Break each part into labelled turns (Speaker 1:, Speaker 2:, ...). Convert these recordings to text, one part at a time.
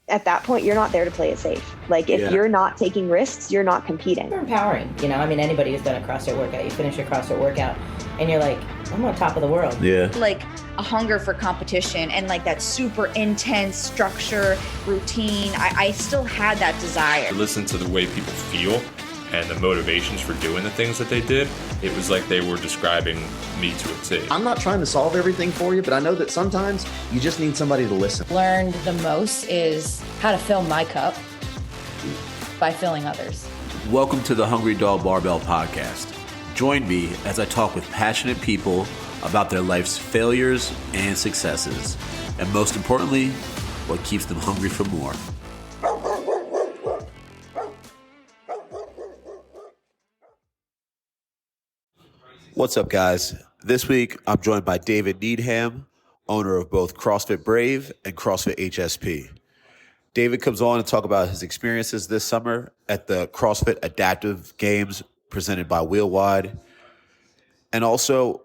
Speaker 1: at that point, you're not there to play it safe. Like if you're not taking risks, you're not competing.
Speaker 2: It's empowering. I mean, anybody who's done a CrossFit workout, you finish your CrossFit workout and you're like, I'm on top of the world.
Speaker 3: Yeah.
Speaker 4: Like a hunger for competition and like that super intense structure, routine. I still had that desire.
Speaker 5: Listen to the way people feel and the motivations for doing the things that they did. It was like they were describing me to a T.
Speaker 3: I'm not trying to solve everything for you, but I know that sometimes you just need somebody to listen.
Speaker 6: Learned the most is how to fill my cup by filling others.
Speaker 7: Welcome to the Hungry Dog Barbell Podcast. Join me as I talk with passionate people about their life's failures and successes, and most importantly, what keeps them hungry for more. What's up, guys? This week, I'm joined by David Needham, owner of both CrossFit Brave and CrossFit HSP. David comes on to talk about his experiences this summer at the CrossFit Adaptive Games presented by WheelWod, and also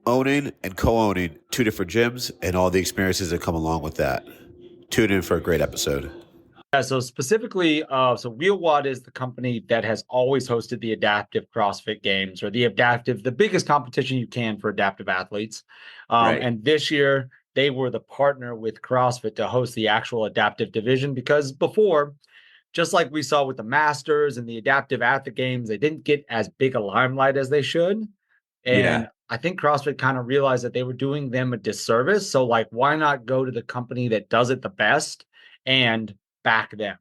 Speaker 7: owning and co-owning two different gyms and all the experiences that come along with that. Tune in for a great episode.
Speaker 8: Yeah, so specifically, WheelWod is the company that has always hosted the Adaptive CrossFit Games, or the biggest competition you can for adaptive athletes.
Speaker 7: Right.
Speaker 8: And this year, they were the partner with CrossFit to host the actual adaptive division, because before, just like we saw with the Masters and the Adaptive Athlete Games, they didn't get as big a limelight as they should. And I think CrossFit kind of realized that they were doing them a disservice. So like, why not go to the company that does it the best and back them?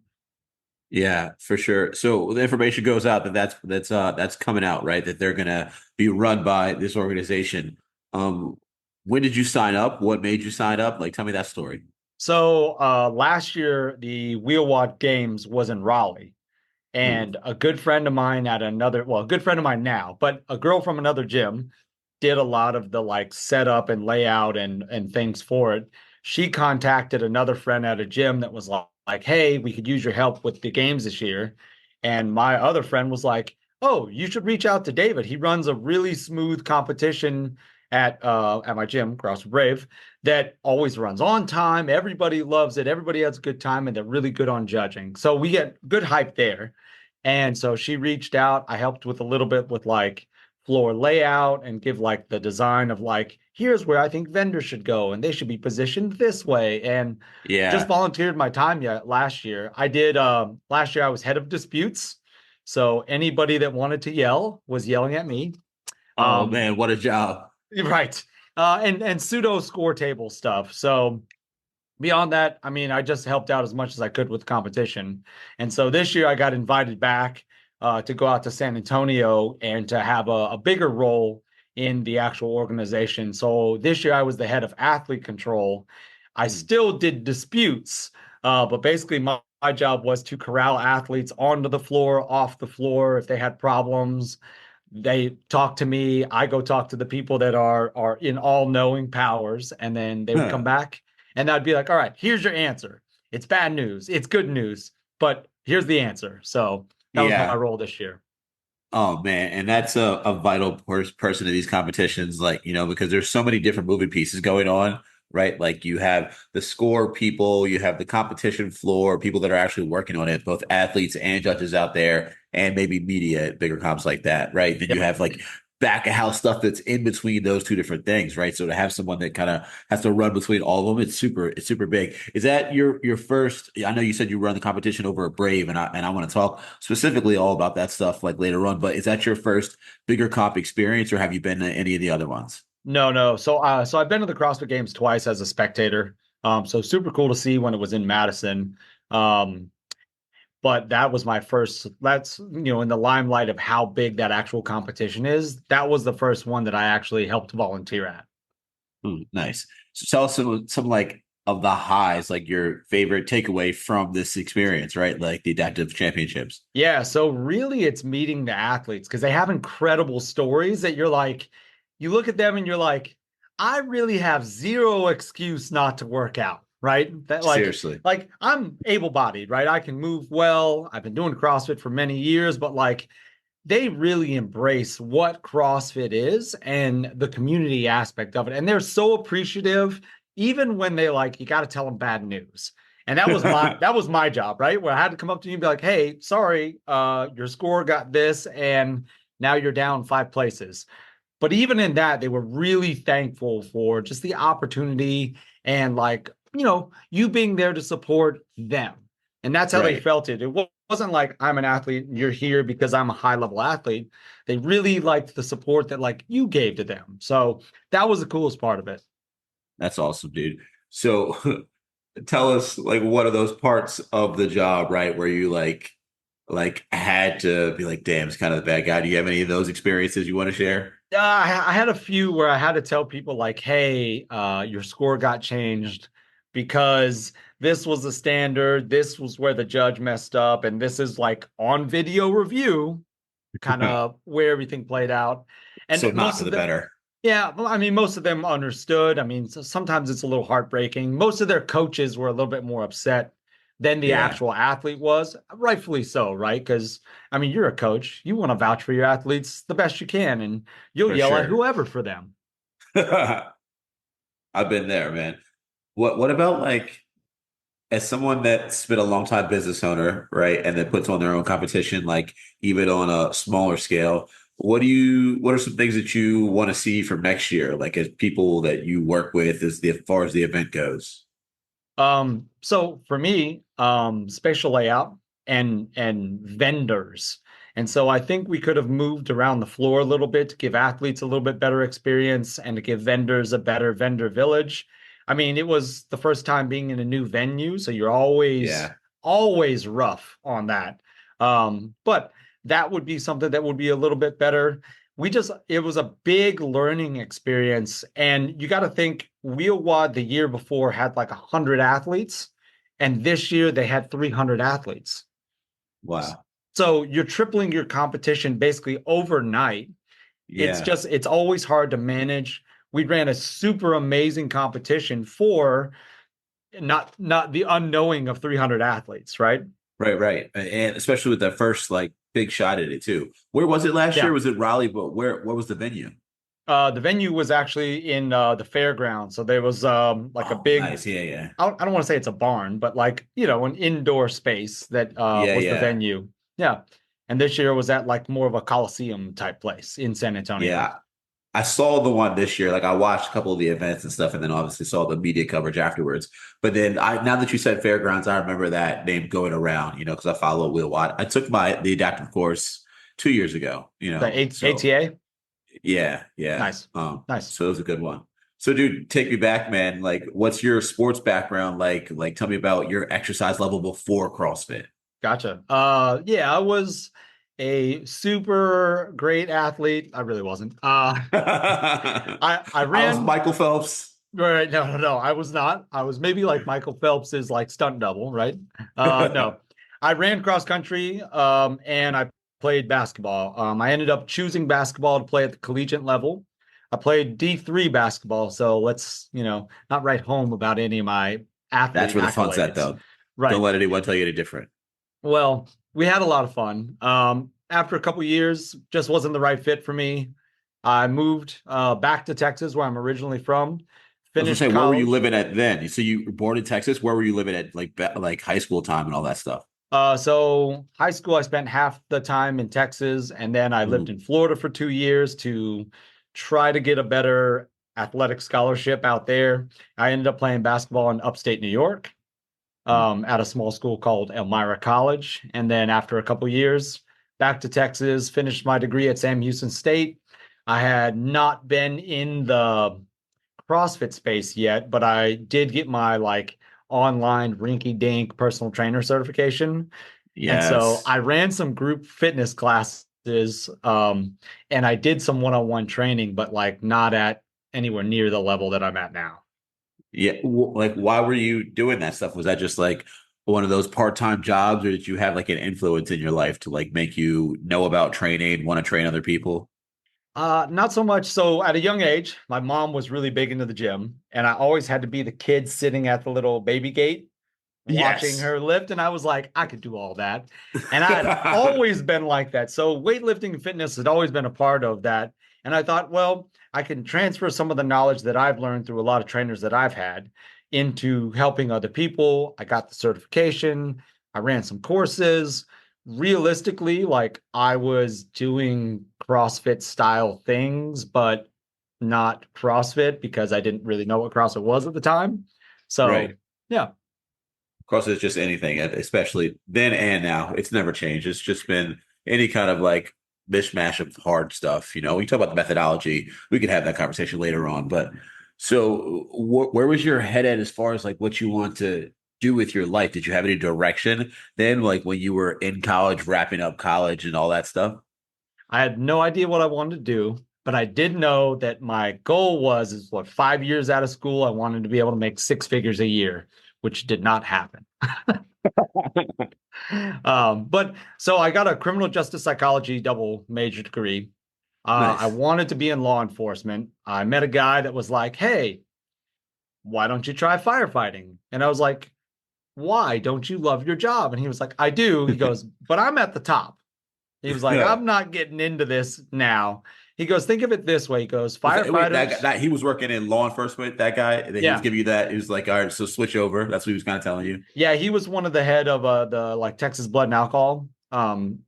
Speaker 7: Yeah, for sure. So the information goes out that's coming out, right? That they're gonna be run by this organization. When did you sign up? What made you sign up? Like, tell me that story.
Speaker 8: So last year, the WheelWod Games was in Raleigh, and a good friend of mine a good friend of mine now, but a girl from another gym did a lot of the like setup and layout and things for it. She contacted another friend at a gym that was like, hey, we could use your help with the games this year. And my other friend was like, oh, you should reach out to David. He runs a really smooth competition at my gym, CrossFit Brave, that always runs on time. Everybody loves it. Everybody has a good time, and they're really good on judging. So we get good hype there. And so she reached out. I helped with a little bit with like floor layout and give like the design of like, here's where I think vendors should go and they should be positioned this way. And just volunteered my time last year. I did last year I was head of disputes. So anybody that wanted to yell was yelling at me.
Speaker 7: Oh man, what a job.
Speaker 8: Right. And pseudo score table stuff. So beyond that, I mean, I just helped out as much as I could with competition. And so this year I got invited back to go out to San Antonio and to have a bigger role in the actual organization. So this year I was the head of athlete control. I still did disputes, but basically my job was to corral athletes onto the floor, off the floor. If they had problems, they talk to me. I go talk to the people that are in all-knowing powers, and then they would come back and I'd be like, all right, here's your answer. It's bad news. It's good news, but here's the answer. So that was my role this year.
Speaker 7: Oh man, and that's a vital person to these competitions, like, because there's so many different moving pieces going on, right? Like you have the score people, you have the competition floor, people that are actually working on it, both athletes and judges out there, and maybe media at bigger comps like that, right? Then you have like back of house stuff that's in between those two different things, right? So to have someone that kind of has to run between all of them, it's super big. Is that your first? I know you said you run the competition over at Brave, and I want to talk specifically all about that stuff like later on. But is that your first bigger comp experience, or have you been to any of the other ones?
Speaker 8: No. So I've been to the CrossFit Games twice as a spectator. So super cool to see when it was in Madison. But that was my first, that's, in the limelight of how big that actual competition is. That was the first one that I actually helped volunteer at.
Speaker 7: Nice. So tell us some like of the highs, like your favorite takeaway from this experience, right? Like the adaptive championships.
Speaker 8: Yeah. So really it's meeting the athletes, because they have incredible stories that you're like, you look at them and you're like, I really have zero excuse not to work out. Right.
Speaker 7: Seriously.
Speaker 8: Like I'm able-bodied, right? I can move well. I've been doing CrossFit for many years, but like they really embrace what CrossFit is and the community aspect of it. And they're so appreciative, even when they like, you got to tell them bad news. And that was my job, right? Where I had to come up to you and be like, hey, sorry, your score got this, and now you're down 5 places. But even in that, they were really thankful for just the opportunity and like, you being there to support them. And that's how they
Speaker 7: Right.
Speaker 8: felt it. It wasn't like I'm an athlete, you're here because I'm a high level athlete. They really liked the support that like you gave to them. So that was the coolest part of it.
Speaker 7: That's awesome, dude. So tell us like what are those parts of the job, right? Where you like had to be like, damn, it's kind of the bad guy. Do you have any of those experiences you want to share?
Speaker 8: I had a few where I had to tell people like, hey, your score got changed because this was the standard. This was where the judge messed up. And this is like on video review, kind of where everything played out. And
Speaker 7: So not
Speaker 8: most
Speaker 7: for
Speaker 8: of
Speaker 7: the
Speaker 8: them,
Speaker 7: better.
Speaker 8: yeah, well, I mean, most of them understood. I mean, sometimes it's a little heartbreaking. Most of their coaches were a little bit more upset than the
Speaker 7: Yeah,
Speaker 8: actual athlete was, rightfully so, right? Because, I mean, you're a coach. You want to vouch for your athletes the best you can, and you'll
Speaker 7: for
Speaker 8: yell at
Speaker 7: sure.
Speaker 8: whoever for them.
Speaker 7: I've been there, man. What about like as someone that's been a long time business owner, right, and that puts on their own competition, like even on a smaller scale, what are some things that you want to see from next year, like as people that you work with as far as the event goes?
Speaker 8: So for me, spatial layout and vendors. And so I think we could have moved around the floor a little bit to give athletes a little bit better experience and to give vendors a better vendor village. I mean, it was the first time being in a new venue, so you're always
Speaker 7: Yeah.
Speaker 8: always rough on that. But that would be something that would be a little bit better. It was a big learning experience. And you got to think WheelWod the year before had like 100 athletes, and this year they had 300 athletes.
Speaker 7: Wow.
Speaker 8: So you're tripling your competition basically overnight.
Speaker 7: Yeah.
Speaker 8: It's always hard to manage. We ran a super amazing competition for not the unknowing of 300 athletes, right?
Speaker 7: Right, right. And especially with that first like big shot at it too. Where was it last year?
Speaker 8: Yeah.
Speaker 7: Was it Raleigh? But where was the venue?
Speaker 8: The venue was actually in the fairground. So there was like a
Speaker 7: Oh,
Speaker 8: big,
Speaker 7: nice. Yeah, yeah.
Speaker 8: I don't want to say it's a barn, but like, an indoor space that
Speaker 7: Yeah,
Speaker 8: was the
Speaker 7: yeah.
Speaker 8: venue. Yeah. And this year was at like more of a Coliseum type place in San Antonio.
Speaker 7: Yeah. I saw the one this year. Like I watched a couple of the events and stuff, and then obviously saw the media coverage afterwards. But then now that you said fairgrounds, I remember that name going around, because I follow WheelWod. I took the adaptive course 2 years ago,
Speaker 8: The
Speaker 7: so
Speaker 8: ATA?
Speaker 7: yeah, yeah.
Speaker 8: Nice. Nice.
Speaker 7: So it was a good one. So dude, take me back, man. Like what's your sports background like? Like tell me about your exercise level before CrossFit.
Speaker 8: Gotcha. Yeah, I was a super great athlete. I really wasn't. I
Speaker 7: I was
Speaker 8: ran.
Speaker 7: Michael Phelps.
Speaker 8: Right. No, no, no. I was not. I was maybe like Michael Phelps's like stunt double, right? No. I ran cross country, and I played basketball. I ended up choosing basketball to play at the collegiate level. I played D3 basketball, so let's, not write home about any of my
Speaker 7: That's
Speaker 8: athlete
Speaker 7: where the fun's at,
Speaker 8: accolades.
Speaker 7: though. Don't
Speaker 8: Right.
Speaker 7: let anyone tell you any different.
Speaker 8: Well, we had a lot of fun. After a couple years, just wasn't the right fit for me. I moved back to Texas, where I'm originally from.
Speaker 7: I was gonna
Speaker 8: Finished
Speaker 7: say, where were you
Speaker 8: college.
Speaker 7: living at then? So you were born in Texas. Where were you living at, like high school time and all that stuff?
Speaker 8: So high school, I spent half the time in Texas, and then I lived
Speaker 7: Ooh,
Speaker 8: in Florida for 2 years to try to get a better athletic scholarship out there. I ended up playing basketball in upstate New York, at a small school called Elmira College. And then after a couple years, back to Texas, finished my degree at Sam Houston State. I had not been in the CrossFit space yet, but I did get my like online rinky dink personal trainer certification. And so
Speaker 7: yes.
Speaker 8: I ran some group fitness classes, and I did some one-on-one training, but like not at anywhere near the level that I'm at now.
Speaker 7: Yeah. Like, why were you doing that stuff? Was that just like one of those part-time jobs, or did you have like an influence in your life to like make you know about training, want to train other people?
Speaker 8: Not so much. So at a young age, my mom was really big into the gym, and I always had to be the kid sitting at the little baby gate watching
Speaker 7: Yes.
Speaker 8: her lift. And I was like, I could do all that. And I had always been like that. So weightlifting and fitness had always been a part of that. And I thought, well, I can transfer some of the knowledge that I've learned through a lot of trainers that I've had into helping other people. I got the certification. I ran some courses. Realistically, like I was doing CrossFit style things, but not CrossFit because I didn't really know what CrossFit was at the time. So,
Speaker 7: Right.
Speaker 8: yeah.
Speaker 7: CrossFit is just anything, especially then and now. It's never changed. It's just been any kind of like mishmash of hard stuff. You know, when you talk about the methodology, we could have that conversation later on. But so, where was your head at as far as like what you want to do with your life? Did you have any direction then, like when you were in college, wrapping up college and all that stuff?
Speaker 8: I had no idea what I wanted to do, but I did know that my goal is what, 5 years out of school, I wanted to be able to make six figures a year, which did not happen. But so I got a criminal justice psychology double major degree.
Speaker 7: Nice.
Speaker 8: I wanted to be in law enforcement. I met a guy that was like, "Hey, why don't you try firefighting?" And I was like, "Why? Don't you love your job?" And he was like, "I do." He goes, "But I'm at the top." He was like, "I'm not getting into this now." He goes, "Think of it this way." He goes,
Speaker 7: Wait,
Speaker 8: "Firefighters."
Speaker 7: that he was working in law enforcement. That guy that he was
Speaker 8: Yeah.
Speaker 7: giving you that. He was like, "All right, so switch over." That's what he was kind of telling you.
Speaker 8: Yeah, he was one of the head of the like Texas Blood and Alcohol,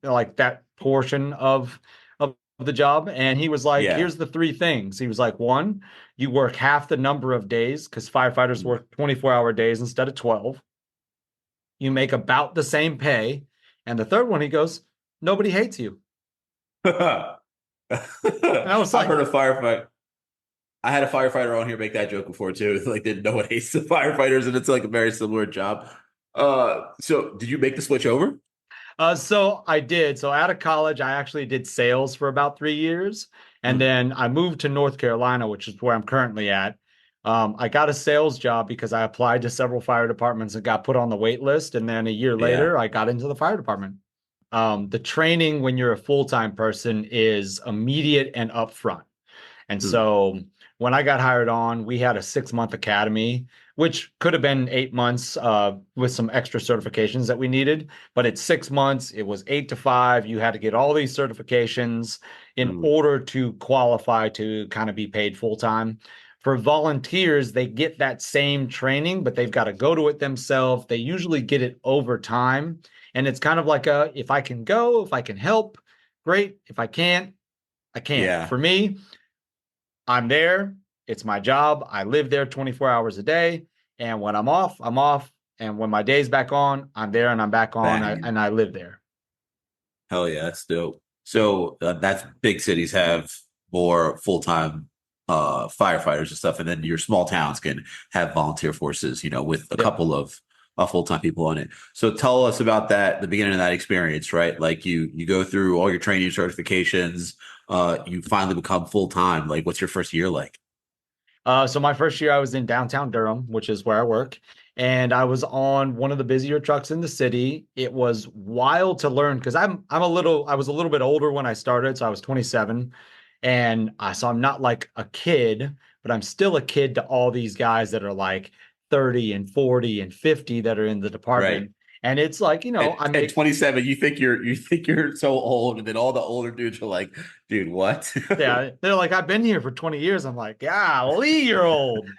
Speaker 8: like that portion of the job. And he was like,
Speaker 7: Yeah.
Speaker 8: "Here's the three things." He was like, "One, you work half the number of days because firefighters work 24-hour days instead of 12. You make about the same pay." And the third one, he goes, "Nobody hates you." And I was
Speaker 7: I've
Speaker 8: like,
Speaker 7: heard a firefighter. I had a firefighter on here make that joke before too. Like, didn't know what hates the firefighters, and it's like a very similar job. So did you make the switch over?
Speaker 8: So I did. So out of college, I actually did sales for about 3 years. And then I moved to North Carolina, which is where I'm currently at. I got a sales job because I applied to several fire departments and got put on the wait list. And then a year later, I got into the fire department. The training when you're a full-time person is immediate and upfront. And so when I got hired on, we had a 6-month academy, which could have been 8 months with some extra certifications that we needed. But it's 6 months. It was 8 to 5. You had to get all these certifications in order to qualify to kind of be paid full time. For volunteers, they get that same training, but they've got to go to it themselves. They usually get it over time. And it's kind of like if I can go, if I can help, great. If I can't, I can't.
Speaker 7: Yeah.
Speaker 8: For me, I'm there. It's my job. I live there 24 hours a day. And when I'm off, I'm off. And when my day's back on, I'm there and I'm back on and I live there.
Speaker 7: Hell yeah, that's dope. So that's big cities have more full-time firefighters and stuff, and then your small towns can have volunteer forces, you know, with a couple of full-time people on it. So tell us about that, the beginning of that experience, right? Like you go through all your training certifications, you finally become full-time. Like, what's your first year like?
Speaker 8: So my first year I was in downtown Durham, which is where I work, and I was on one of the busier trucks in the city. It was wild to learn because I was a little bit older when I started, so I was 27, and so I'm not like a kid, but I'm still a kid to all these guys that are like 30 and 40 and 50 that are in the department.
Speaker 7: Right.
Speaker 8: And it's like,
Speaker 7: At 27, you think you're so old, and then all the older dudes are like, "Dude, what?"
Speaker 8: Yeah, they're like, "I've been here for 20 years." I'm like, "Golly, you're old."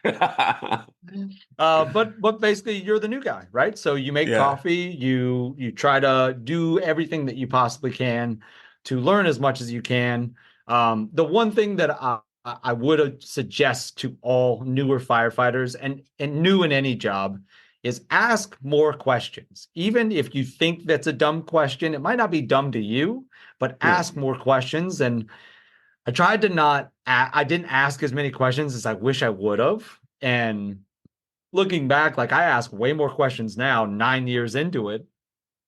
Speaker 8: But basically you're the new guy, right? So you make coffee, you try to do everything that you possibly can to learn as much as you can. The one thing that I would suggest to all newer firefighters and new in any job is ask more questions. Even if you think that's a dumb question, it might not be dumb to you, but ask more questions. And I tried to I didn't ask as many questions as I wish I would have. And looking back, like I ask way more questions now, 9 years into it,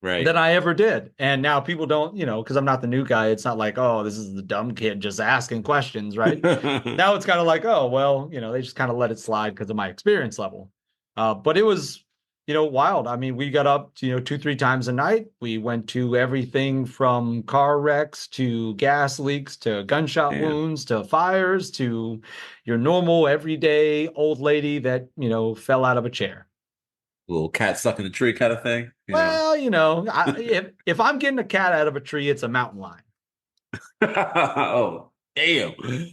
Speaker 8: than I ever did. And now people don't, because I'm not the new guy. It's not like, oh, this is the dumb kid just asking questions, right? Now it's kind of like, oh, well, they just kind of let it slide because of my experience level. But it was, wild. I mean, we got up, 2-3 times a night. We went to everything from car wrecks to gas leaks to gunshot wounds to fires to your normal everyday old lady that, fell out of a chair.
Speaker 7: Little cat stuck in a tree kind of thing.
Speaker 8: Well, if I'm getting a cat out of a tree, it's a mountain lion.
Speaker 7: Oh, Damn,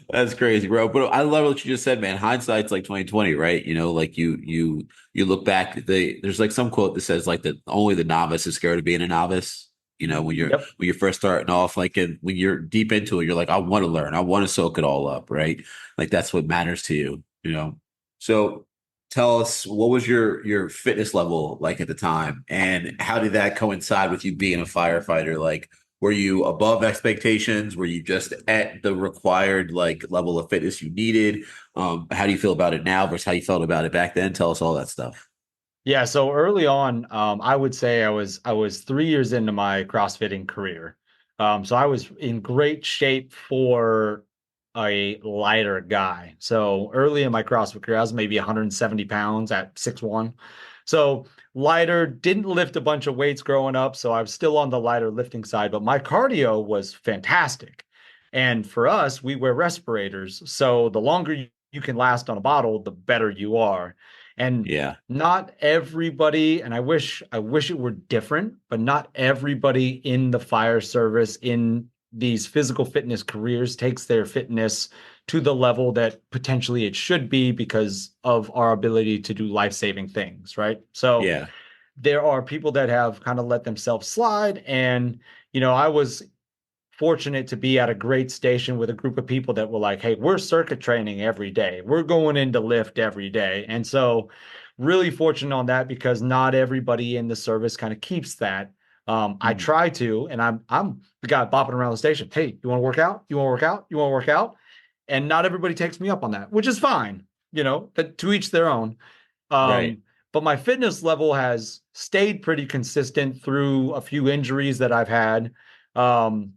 Speaker 7: that's crazy, bro. But I love what you just said, man. Hindsight's like 2020, right? You know, like you look back. There's like some quote that says like that only the novice is scared of being a novice. You know,
Speaker 8: Yep.
Speaker 7: when you're first starting off, like and when you're deep into it, you're like, I want to learn, I want to soak it all up, right? Like that's what matters to you, you know. So tell us, what was your fitness level like at the time, and how did that coincide with you being a firefighter? Like, were you above expectations? Were you just at the required like level of fitness you needed? How do you feel about it now versus how you felt about it back then? Tell us all that stuff.
Speaker 8: Yeah, so early on, I would say I was 3 years into my CrossFitting career. So I was in great shape for a lighter guy. So early in my CrossFit career, I was maybe 170 pounds at 6'1". So lighter, didn't lift a bunch of weights growing up. So I was still on the lighter lifting side, but my cardio was fantastic. And for us, we wear respirators. So the longer you can last on a bottle, the better you are. And
Speaker 7: Yeah,
Speaker 8: not everybody, and I wish it were different, but not everybody in the fire service in these physical fitness careers takes their fitness to the level that potentially it should be because of our ability to do life-saving things, right? So
Speaker 7: yeah,
Speaker 8: there are people that have kind of let themselves slide. And, I was fortunate to be at a great station with a group of people that were like, hey, we're circuit training every day. We're going into lift every day. And so really fortunate on that because not everybody in the service kind of keeps that. I
Speaker 7: Mhm.
Speaker 8: try to, and I'm the guy bopping around the station. Hey, you want to work out? You want to work out? You want to work out? And not everybody takes me up on that, which is fine, that to each their own.
Speaker 7: Right.
Speaker 8: But my fitness level has stayed pretty consistent through a few injuries that I've had. Um,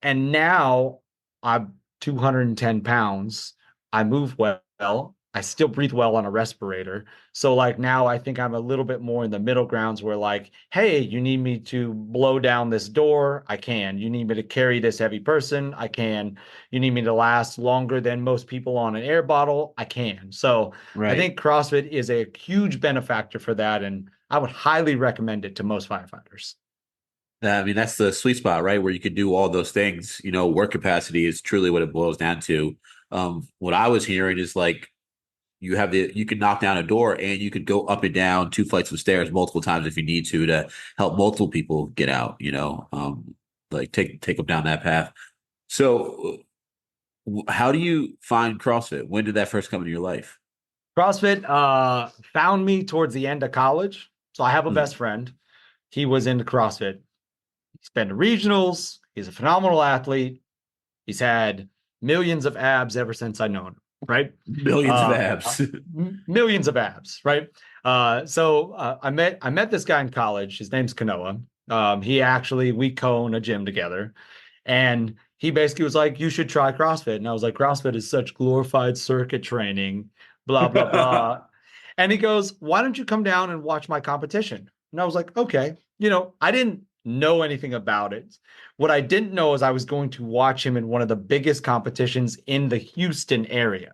Speaker 8: and now I'm 210 pounds. I move well. I still breathe well on a respirator. So like now I think I'm a little bit more in the middle grounds where like, hey, you need me to blow down this door? I can. You need me to carry this heavy person? I can. You need me to last longer than most people on an air bottle? I can. So I
Speaker 7: Right.
Speaker 8: think CrossFit is a huge benefactor for that. And I would highly recommend it to most firefighters.
Speaker 7: I mean, that's the sweet spot, right? Where you could do all those things. You know, work capacity is truly what it boils down to. What I was hearing is like you can knock down a door and you could go up and down 2 flights of stairs multiple times if you need to help multiple people get out, like take them down that path. So how do you find CrossFit? When did that first come into your life?
Speaker 8: CrossFit found me towards the end of college. So I have a
Speaker 7: Mm,
Speaker 8: best friend. He was into CrossFit. He's been to regionals. He's a phenomenal athlete. He's had millions of abs ever since I known him, right?
Speaker 7: millions of
Speaker 8: Uh,
Speaker 7: abs.
Speaker 8: Millions of abs, right? So I met this guy in college. His name's Kanoa. We co-own a gym together. And he basically was like, you should try CrossFit. And I was like, CrossFit is such glorified circuit training, blah, blah, blah. And he goes, why don't you come down and watch my competition? And I was like, okay. I didn't know anything about it. What I didn't know is I was going to watch him in one of the biggest competitions in the Houston area.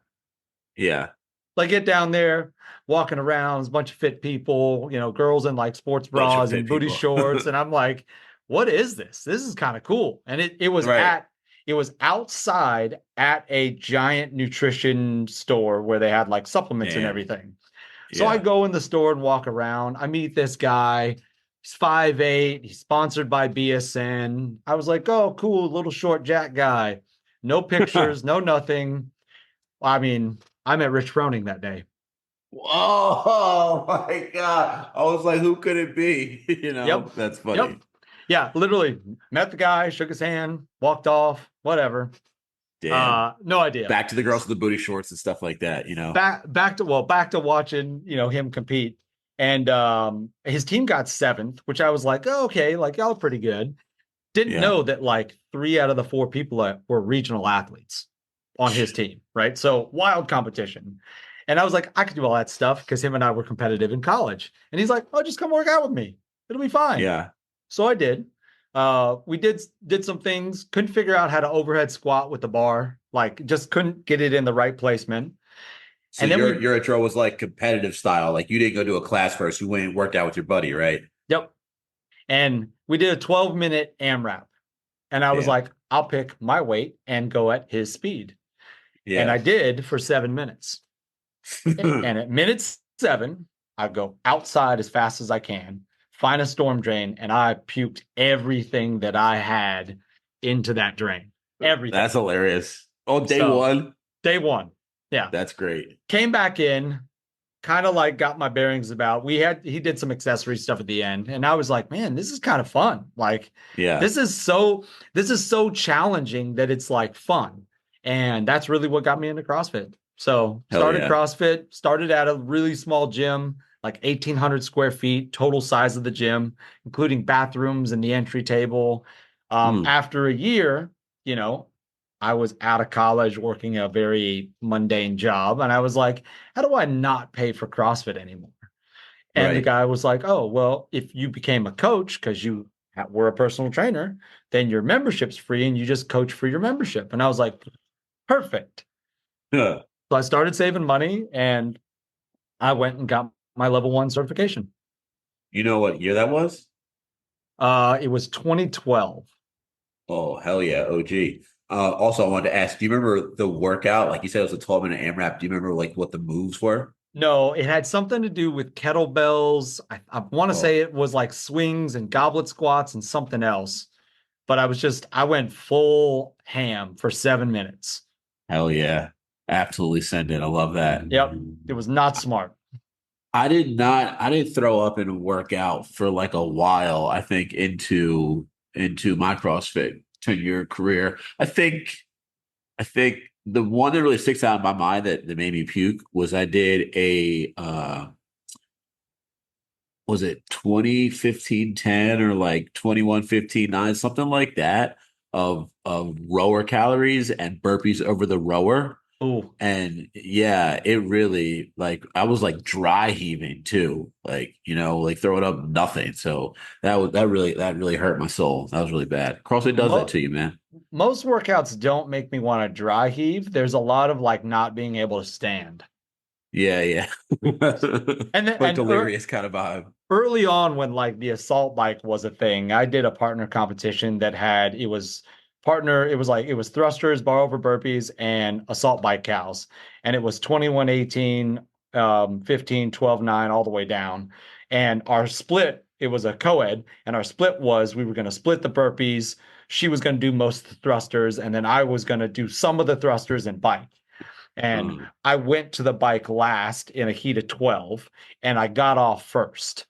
Speaker 7: Yeah,
Speaker 8: Like get down there, walking around, a bunch of fit people, girls in like sports
Speaker 7: bunch of
Speaker 8: bras
Speaker 7: fit
Speaker 8: and booty
Speaker 7: people.
Speaker 8: shorts. And I'm like, what is this? This is kind of cool. And
Speaker 7: Right.
Speaker 8: it was outside at a giant nutrition store where they had like supplements and
Speaker 7: Damn.
Speaker 8: everything. So I
Speaker 7: Yeah.
Speaker 8: go in the store and walk around. I meet this guy. He's 5'8". He's sponsored by BSN. I was like, oh, cool, little short jack guy. No pictures, no nothing. I mean, I met Rich Froning that day.
Speaker 7: Oh my God. I was like, who could it be?
Speaker 8: Yep.
Speaker 7: That's
Speaker 8: Yep.
Speaker 7: funny.
Speaker 8: Yeah, literally met the guy, shook his hand, walked off, whatever.
Speaker 7: Damn.
Speaker 8: No idea.
Speaker 7: Back to the girls with the booty shorts and stuff like that.
Speaker 8: Back to watching, him compete. And his team got seventh, which I was like, oh, okay, like y'all are pretty good. Didn't
Speaker 7: Yeah.
Speaker 8: know that like 3 out of the 4 people were regional athletes on his team, right? So wild competition. And I was like, I could do all that stuff because him and I were competitive in college. And he's like, oh, just come work out with me. It'll be fine.
Speaker 7: Yeah.
Speaker 8: So I did. We did some things, couldn't figure out how to overhead squat with the bar, like just couldn't get it in the right placement.
Speaker 7: So
Speaker 8: And then
Speaker 7: your intro was like competitive style. Like you didn't go to a class first. You went and worked out with your buddy, right?
Speaker 8: yep. And we did a 12-minute AMRAP. And I was
Speaker 7: Damn.
Speaker 8: like, I'll pick my weight and go at his speed.
Speaker 7: Yeah.
Speaker 8: And I did for 7 minutes. And at minute 7, I'd go outside as fast as I can, find a storm drain, and I puked everything that I had into that drain. Everything.
Speaker 7: That's hilarious. Oh, day
Speaker 8: So,
Speaker 7: one.
Speaker 8: Day one. Yeah.
Speaker 7: That's great.
Speaker 8: Came back in, kind of like got my bearings about. He did some accessory stuff at the end, and I was like, man, this is kind of fun. Like,
Speaker 7: Yeah.
Speaker 8: this is so challenging that it's like fun. And that's really what got me into CrossFit. So started CrossFit, started at a really small gym, like 1,800 square feet, total size of the gym, including bathrooms and the entry table. After a year, you know, I was out of college working a very mundane job. And I was like, how do I not pay for CrossFit anymore? And the guy was like, oh, well, if you became a coach because you were a personal trainer, then your membership's free and you just coach for your membership. And I was like, perfect.
Speaker 7: Yeah.
Speaker 8: So I started saving money and I went and got my level 1 certification.
Speaker 7: You know what year that was?
Speaker 8: It was 2012.
Speaker 7: Oh, hell yeah. OG. Also, I wanted to ask, do you remember the workout? Like you said, it was a 12-minute AMRAP. Do you remember like what the moves were?
Speaker 8: No, it had something to do with kettlebells. I want to say it was like swings and goblet squats and something else. But I went full ham for 7 minutes.
Speaker 7: Hell yeah. Absolutely send it. I love that.
Speaker 8: Yep. It was not smart.
Speaker 7: I didn't throw up and work out for like a while, I think, into my CrossFit 10-year career. I think the one that really sticks out in my mind that made me puke was I did a was it 20-15-10 or like 21-15-9, something like that, of rower calories and burpees over the rower.
Speaker 8: Ooh.
Speaker 7: And yeah, it really, like, I was like dry heaving too, like, you know, like throwing up nothing. So that really hurt my soul. That was really bad. CrossFit does that to you, man.
Speaker 8: Most workouts don't make me want to dry heave. There's a lot of like not being able to stand.
Speaker 7: Yeah.
Speaker 8: And then
Speaker 7: like delirious kind of vibe.
Speaker 8: Early on, when like the assault bike was a thing, I did a partner competition that it was thrusters, bar over burpees, and assault bike cows. And it was 21-18, 15-12-9, all the way down. And our split, it was a co-ed, and our split was we were going to split the burpees. She was going to do most of the thrusters, and then I was going to do some of the thrusters and bike. And I went to the bike last in a heat of 12, and I got off first.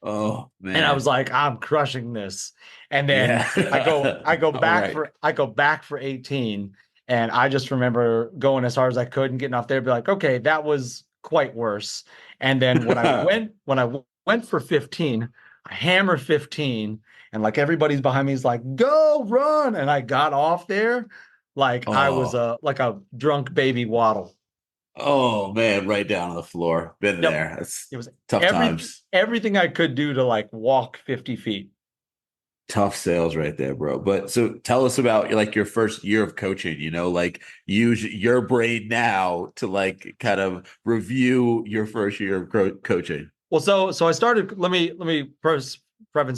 Speaker 7: Oh man.
Speaker 8: And I was like, I'm crushing this. And then I go back for 18. And I just remember going as hard as I could and getting off there, be like, okay, that was quite worse. And then when I went for 15, I hammer 15, and like everybody's behind me is like, go run. And I got off there like I was like a drunk baby waddle.
Speaker 7: Oh man, right down on the floor. Been there. It was tough times.
Speaker 8: Everything I could do to like walk 50 feet.
Speaker 7: Tough sales right there, bro. But so tell us about like your first year of coaching, you know, like use your brain now to like kind of review your first year of coaching.
Speaker 8: Well, so I started, let me preface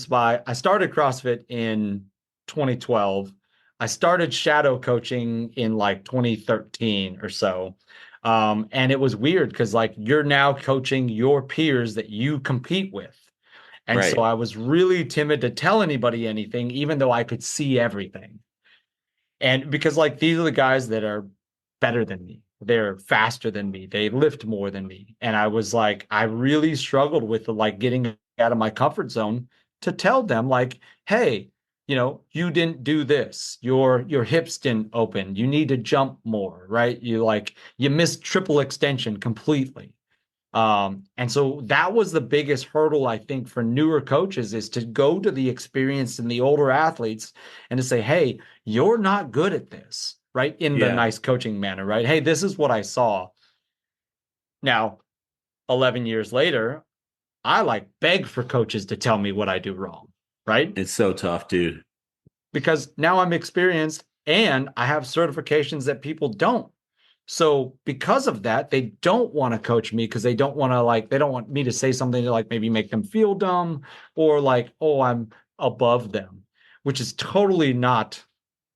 Speaker 8: by, I started CrossFit in 2012. I started shadow coaching in like 2013 or so. And it was weird because like you're now coaching your peers that you compete with. And so I was really timid to tell anybody anything, even though I could see everything. And because like these are the guys that are better than me. They're faster than me. They lift more than me. And I was like, I really struggled with like getting out of my comfort zone to tell them like, hey, you know, you didn't do this. Your hips didn't open. You need to jump more, right? You missed triple extension completely. And so that was the biggest hurdle, I think, for newer coaches, is to go to the experienced and the older athletes and to say, hey, you're not good at this, right? In the nice coaching manner, right? Hey, this is what I saw. Now, 11 years later, I like beg for coaches to tell me what I do wrong, right?
Speaker 7: It's so tough, dude. Because
Speaker 8: now I'm experienced and I have certifications that people don't. So because of that, they don't want to coach me because they don't want me to say something to like maybe make them feel dumb or like, oh, I'm above them, which is totally not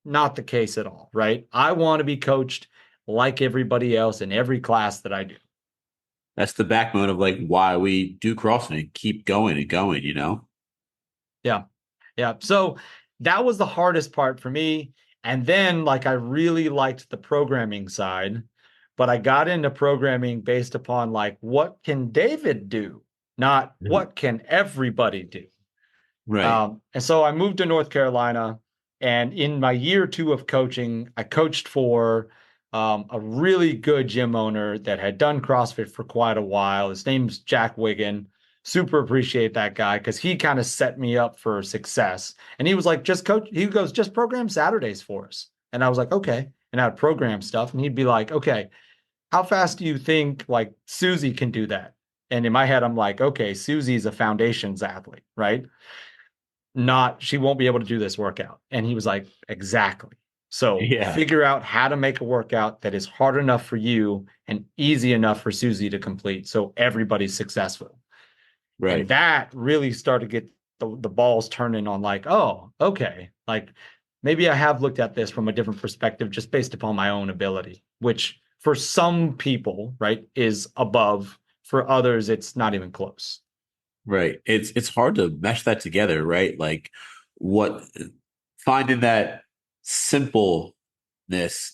Speaker 8: not the case at all, right? I want to be coached like everybody else in every class that I do.
Speaker 7: That's the backbone of like why we do CrossFit and keep going and going,
Speaker 8: Yeah. Yeah. So that was the hardest part for me. And then like I really liked the programming side, but I got into programming based upon like what can David do, not what can everybody do.
Speaker 7: Right.
Speaker 8: And so I moved to North Carolina, and in my year 2 of coaching, I coached for a really good gym owner that had done CrossFit for quite a while. His name's Jack Wiggin. Super appreciate that guy because he kind of set me up for success. And he was like, just coach. He goes, just program Saturdays for us. And I was like, okay. And I would program stuff. And he'd be like, okay, how fast do you think like Susie can do that? And in my head, I'm like, okay, Susie's a foundations athlete, right? Not she won't be able to do this workout. And he was like, exactly. So
Speaker 7: Yeah.
Speaker 8: figure out how to make a workout that is hard enough for you and easy enough for Susie to complete so everybody's successful.
Speaker 7: Right.
Speaker 8: And that really started to get the balls turning on like, oh, okay. Like maybe I have looked at this from a different perspective just based upon my own ability, which for some people, right, is above. For others, it's not even close.
Speaker 7: Right. It's hard to mesh that together, right? Like what finding that simpleness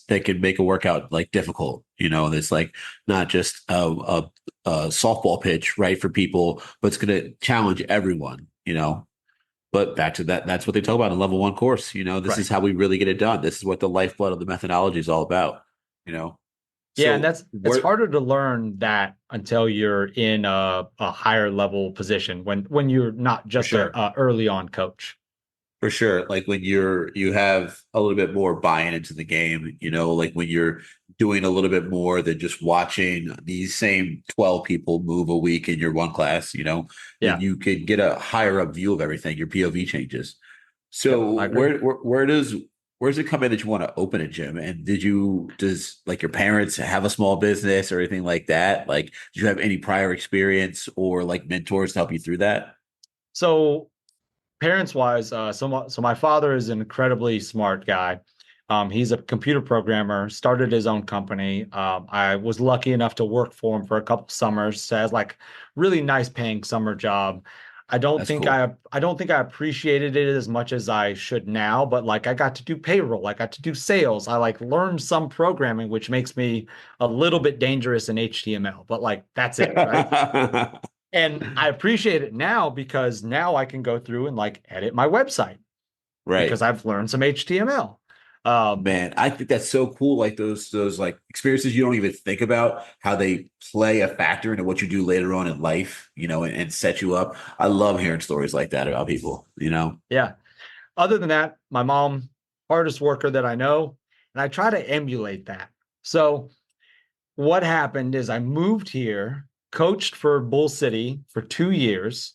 Speaker 7: that can make a workout like difficult, that's like not just a softball pitch, right, for people, but it's going to challenge everyone. But back to that, that's what they talk about in level 1 course. This is how we really get it done. This is what the lifeblood of the methodology is all about, you know.
Speaker 8: Yeah,
Speaker 7: So
Speaker 8: and it's harder to learn that until you're in a higher level position when you're not just
Speaker 7: sure.
Speaker 8: a early on coach.
Speaker 7: For sure. Like when you have a little bit more buy-in into the game, like when you're doing a little bit more than just watching these same 12 people move a week in your one class,
Speaker 8: Yeah.
Speaker 7: then you could get a higher up view of everything. Your POV changes. So
Speaker 8: Yep, I agree.
Speaker 7: where does it come in that you want to open a gym? And does like your parents have a small business or anything like that? Like, do you have any prior experience or like mentors to help you through that?
Speaker 8: So parents wise, so my father is an incredibly smart guy. He's a computer programmer, started his own company. I was lucky enough to work for him for a couple summers. So has like really nice paying summer job.
Speaker 7: That's cool.
Speaker 8: I don't think I appreciated it as much as I should now, but like I got to do payroll, I got to do sales. I like learned some programming, which makes me a little bit dangerous in HTML, but like that's it, right? And I appreciate it now because now I can go through and like edit my website because
Speaker 7: Right.
Speaker 8: I've learned some HTML.
Speaker 7: Man, I think that's so cool. Like those like experiences you don't even think about how they play a factor into what you do later on in life, and set you up. I love hearing stories like that about people.
Speaker 8: Yeah. Other than that, my mom, hardest worker that I know, and I try to emulate that. So what happened is I moved here, coached for Bull City for 2 years,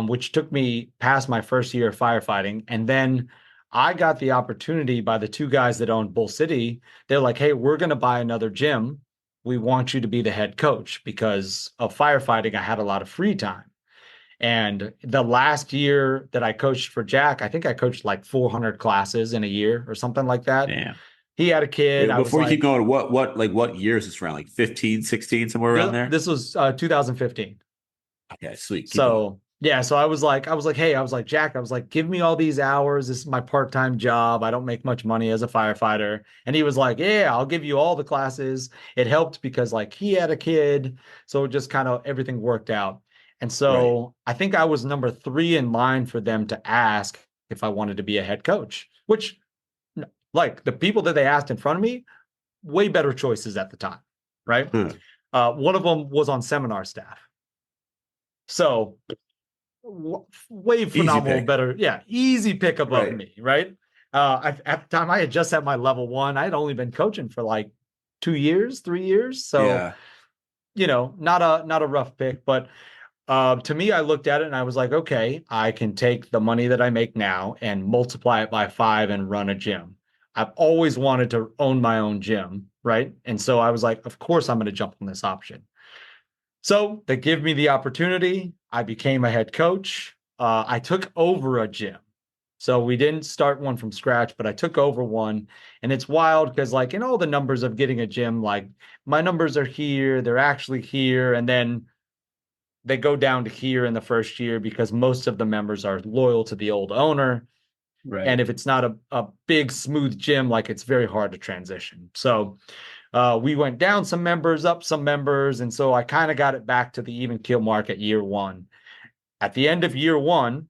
Speaker 8: which took me past my first year of firefighting. And then I got the opportunity by the 2 guys that owned Bull City. They're like, hey, we're going to buy another gym. We want you to be the head coach because of firefighting. I had a lot of free time. And the last year that I coached for Jack, I think I coached like 400 classes in a year or something like that.
Speaker 7: Damn.
Speaker 8: He had a kid. I was
Speaker 7: Before you keep
Speaker 8: like,
Speaker 7: going, what year is this around? Like 15, 16, somewhere around there?
Speaker 8: this was 2015.
Speaker 7: Okay, sweet. Keep going.
Speaker 8: So yeah, so I was like, hey, I was like, Jack, I was like, give me all these hours. This is my part-time job. I don't make much money as a firefighter. And he was like, yeah, I'll give you all the classes. It helped because like he had a kid. So it just kind of everything worked out. And so I think I was number 3 in line for them to ask if I wanted to be a head coach, which like the people that they asked in front of me, way better choices at the time. Right. One of them was on seminar staff. So way phenomenal, better. Yeah. Easy pick above me. Right. At the time I had just at my level 1, I had only been coaching for like 2 years, 3 years. So, not a rough pick, but to me, I looked at it and I was like, okay, I can take the money that I make now and multiply it by 5 and run a gym. I've always wanted to own my own gym, right? And so I was like, of course, I'm going to jump on this option. So they give me the opportunity. I became a head coach. I took over a gym. So we didn't start one from scratch, but I took over one. And it's wild because, like, in all the numbers of getting a gym, like, my numbers are here, they're actually here. And then they go down to here in the first year because most of the members are loyal to the old owner.
Speaker 7: Right.
Speaker 8: And if it's not a big, smooth gym, like, it's very hard to transition. So we went down some members, up some members. And so I kind of got it back to the even keel mark at year one. At the end of year one,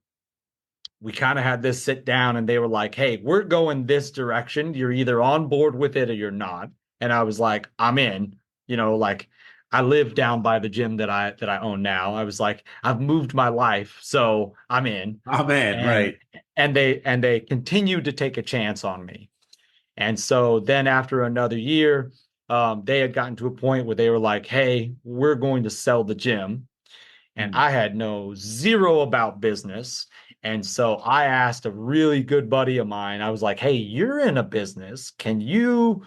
Speaker 8: we kind of had this sit down and they were like, hey, we're going this direction. You're either on board with it or you're not. And I was like, I'm in. Like, I live down by the gym that I own now. I was like, I've moved my life, so I'm in.
Speaker 7: Oh man,
Speaker 8: And
Speaker 7: right.
Speaker 8: they continued to take a chance on me. And so then after another year, they had gotten to a point where they were like, hey, we're going to sell the gym. And I had no zero about business. And so I asked a really good buddy of mine, I was like, hey, you're in a business. Can you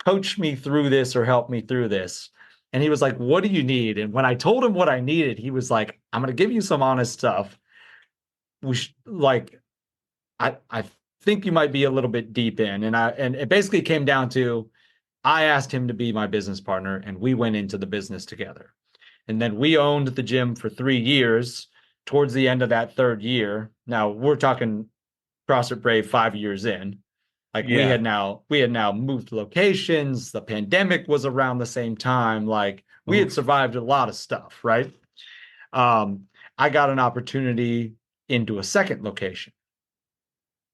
Speaker 8: coach me through this or help me through this? And he was like, what do you need? And when I told him what I needed, he was like, I'm going to give you some honest stuff. Like, I think you might be a little bit deep in. And it basically came down to, I asked him to be my business partner and we went into the business together. And then we owned the gym for 3 years. Towards the end of that third year, now we're talking CrossFit Brave 5 years in. Like, we had now moved locations. The pandemic was around the same time. Like, we had survived a lot of stuff, right? I got an opportunity into a second location.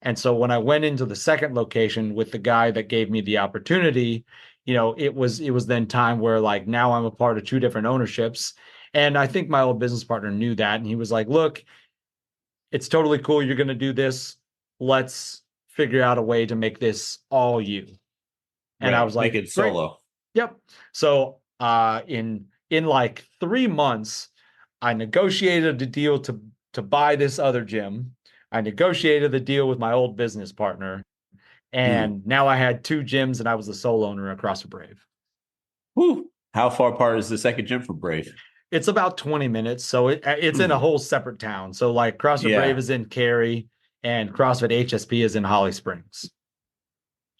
Speaker 8: And so when I went into the second location with the guy that gave me the opportunity, it was then time where, like, now I'm a part of 2 different ownerships. And I think my old business partner knew that. And he was like, look, it's totally cool. You're going to do this. Let's figure out a way to make this all you. And
Speaker 7: Right.
Speaker 8: I was like,
Speaker 7: make it solo.
Speaker 8: great. Yep. So in like 3 months, I negotiated a deal to buy this other gym. I negotiated the deal with my old business partner. And now I had 2 gyms and I was the sole owner across the Brave.
Speaker 7: Whew. How far apart is the second gym from Brave?
Speaker 8: It's about 20 minutes. So it's in a whole separate town. So, like, CrossFit Brave is in Cary and CrossFit HSP is in Holly Springs.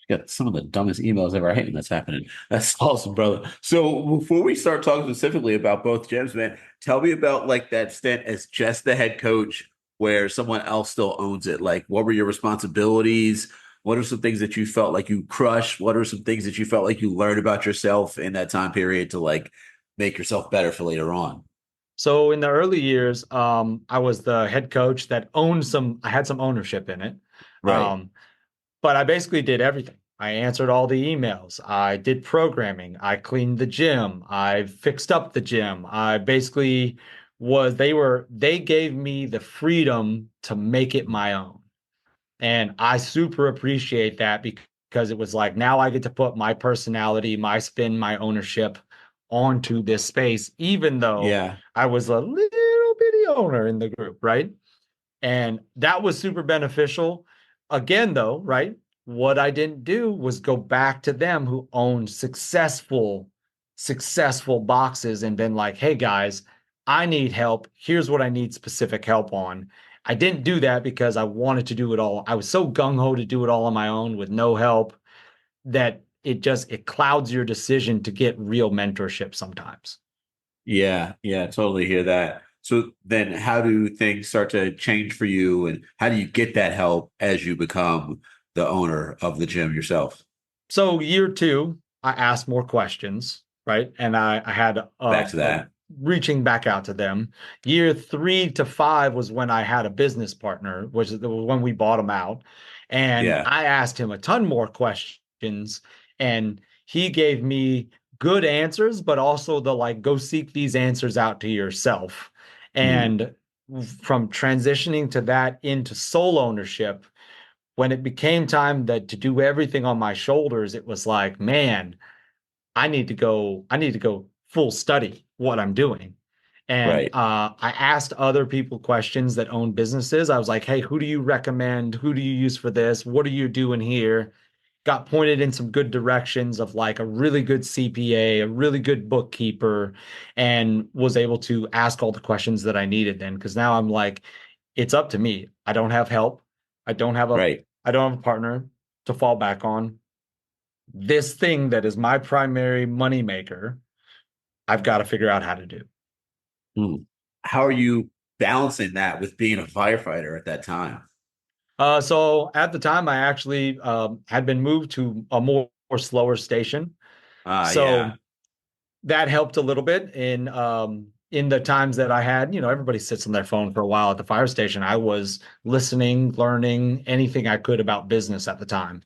Speaker 7: You got some of the dumbest emails ever. I hate when that's happening. That's awesome, brother. So before we start talking specifically about both gyms, man, tell me about, like, that stint as just the head coach where someone else still owns it. Like, what were your responsibilities? What are some things that you felt like you crushed? What are some things that you felt like you learned about yourself in that time period to, like, make yourself better for later on?
Speaker 8: So in the early years, I was the head coach that I had some ownership in it.
Speaker 7: Right.
Speaker 8: But I basically did everything. I answered all the emails. I did programming. I cleaned the gym. I fixed up the gym. I basically they gave me the freedom to make it my own. And I super appreciate that because it was like, now I get to put my personality, my spin, my ownership onto this space, even though I was a little bitty owner in the group, right? And that was super beneficial. Again, though, right? What I didn't do was go back to them who owned successful boxes and been like, hey guys, I need help. Here's what I need specific help on. I didn't do that because I wanted to do it all. I was so gung-ho to do it all on my own with no help that it clouds your decision to get real mentorship sometimes.
Speaker 7: Yeah, totally hear that. So then how do things start to change for you and how do you get that help as you become the owner of the gym yourself?
Speaker 8: So year 2, I asked more questions, right? And I had
Speaker 7: Back to that.
Speaker 8: Reaching back out to them. Year 3 to 5 was when I had a business partner, which is when we bought him out. And I asked him a ton more questions and he gave me good answers, but also the, like, go seek these answers out to yourself. And from transitioning to that into sole ownership, when it became time to do everything on my shoulders, it was like, man, I need to go full study what I'm doing. And I asked other people questions that own businesses. I was like, hey, who do you recommend? Who do you use for this? What are you doing here? Got pointed in some good directions of, like, a really good CPA, a really good bookkeeper, and was able to ask all the questions that I needed then. Because now I'm like, it's up to me. I don't have help. I don't have a
Speaker 7: Right.
Speaker 8: I don't have a partner to fall back on. This thing that is my primary moneymaker, I've got to figure out how to do.
Speaker 7: How are you balancing that with being a firefighter at that time?
Speaker 8: So at the time, I actually had been moved to a more slower station. So
Speaker 7: Yeah.
Speaker 8: that helped a little bit in the times that I had, everybody sits on their phone for a while at the fire station. I was listening, learning anything I could about business at the time.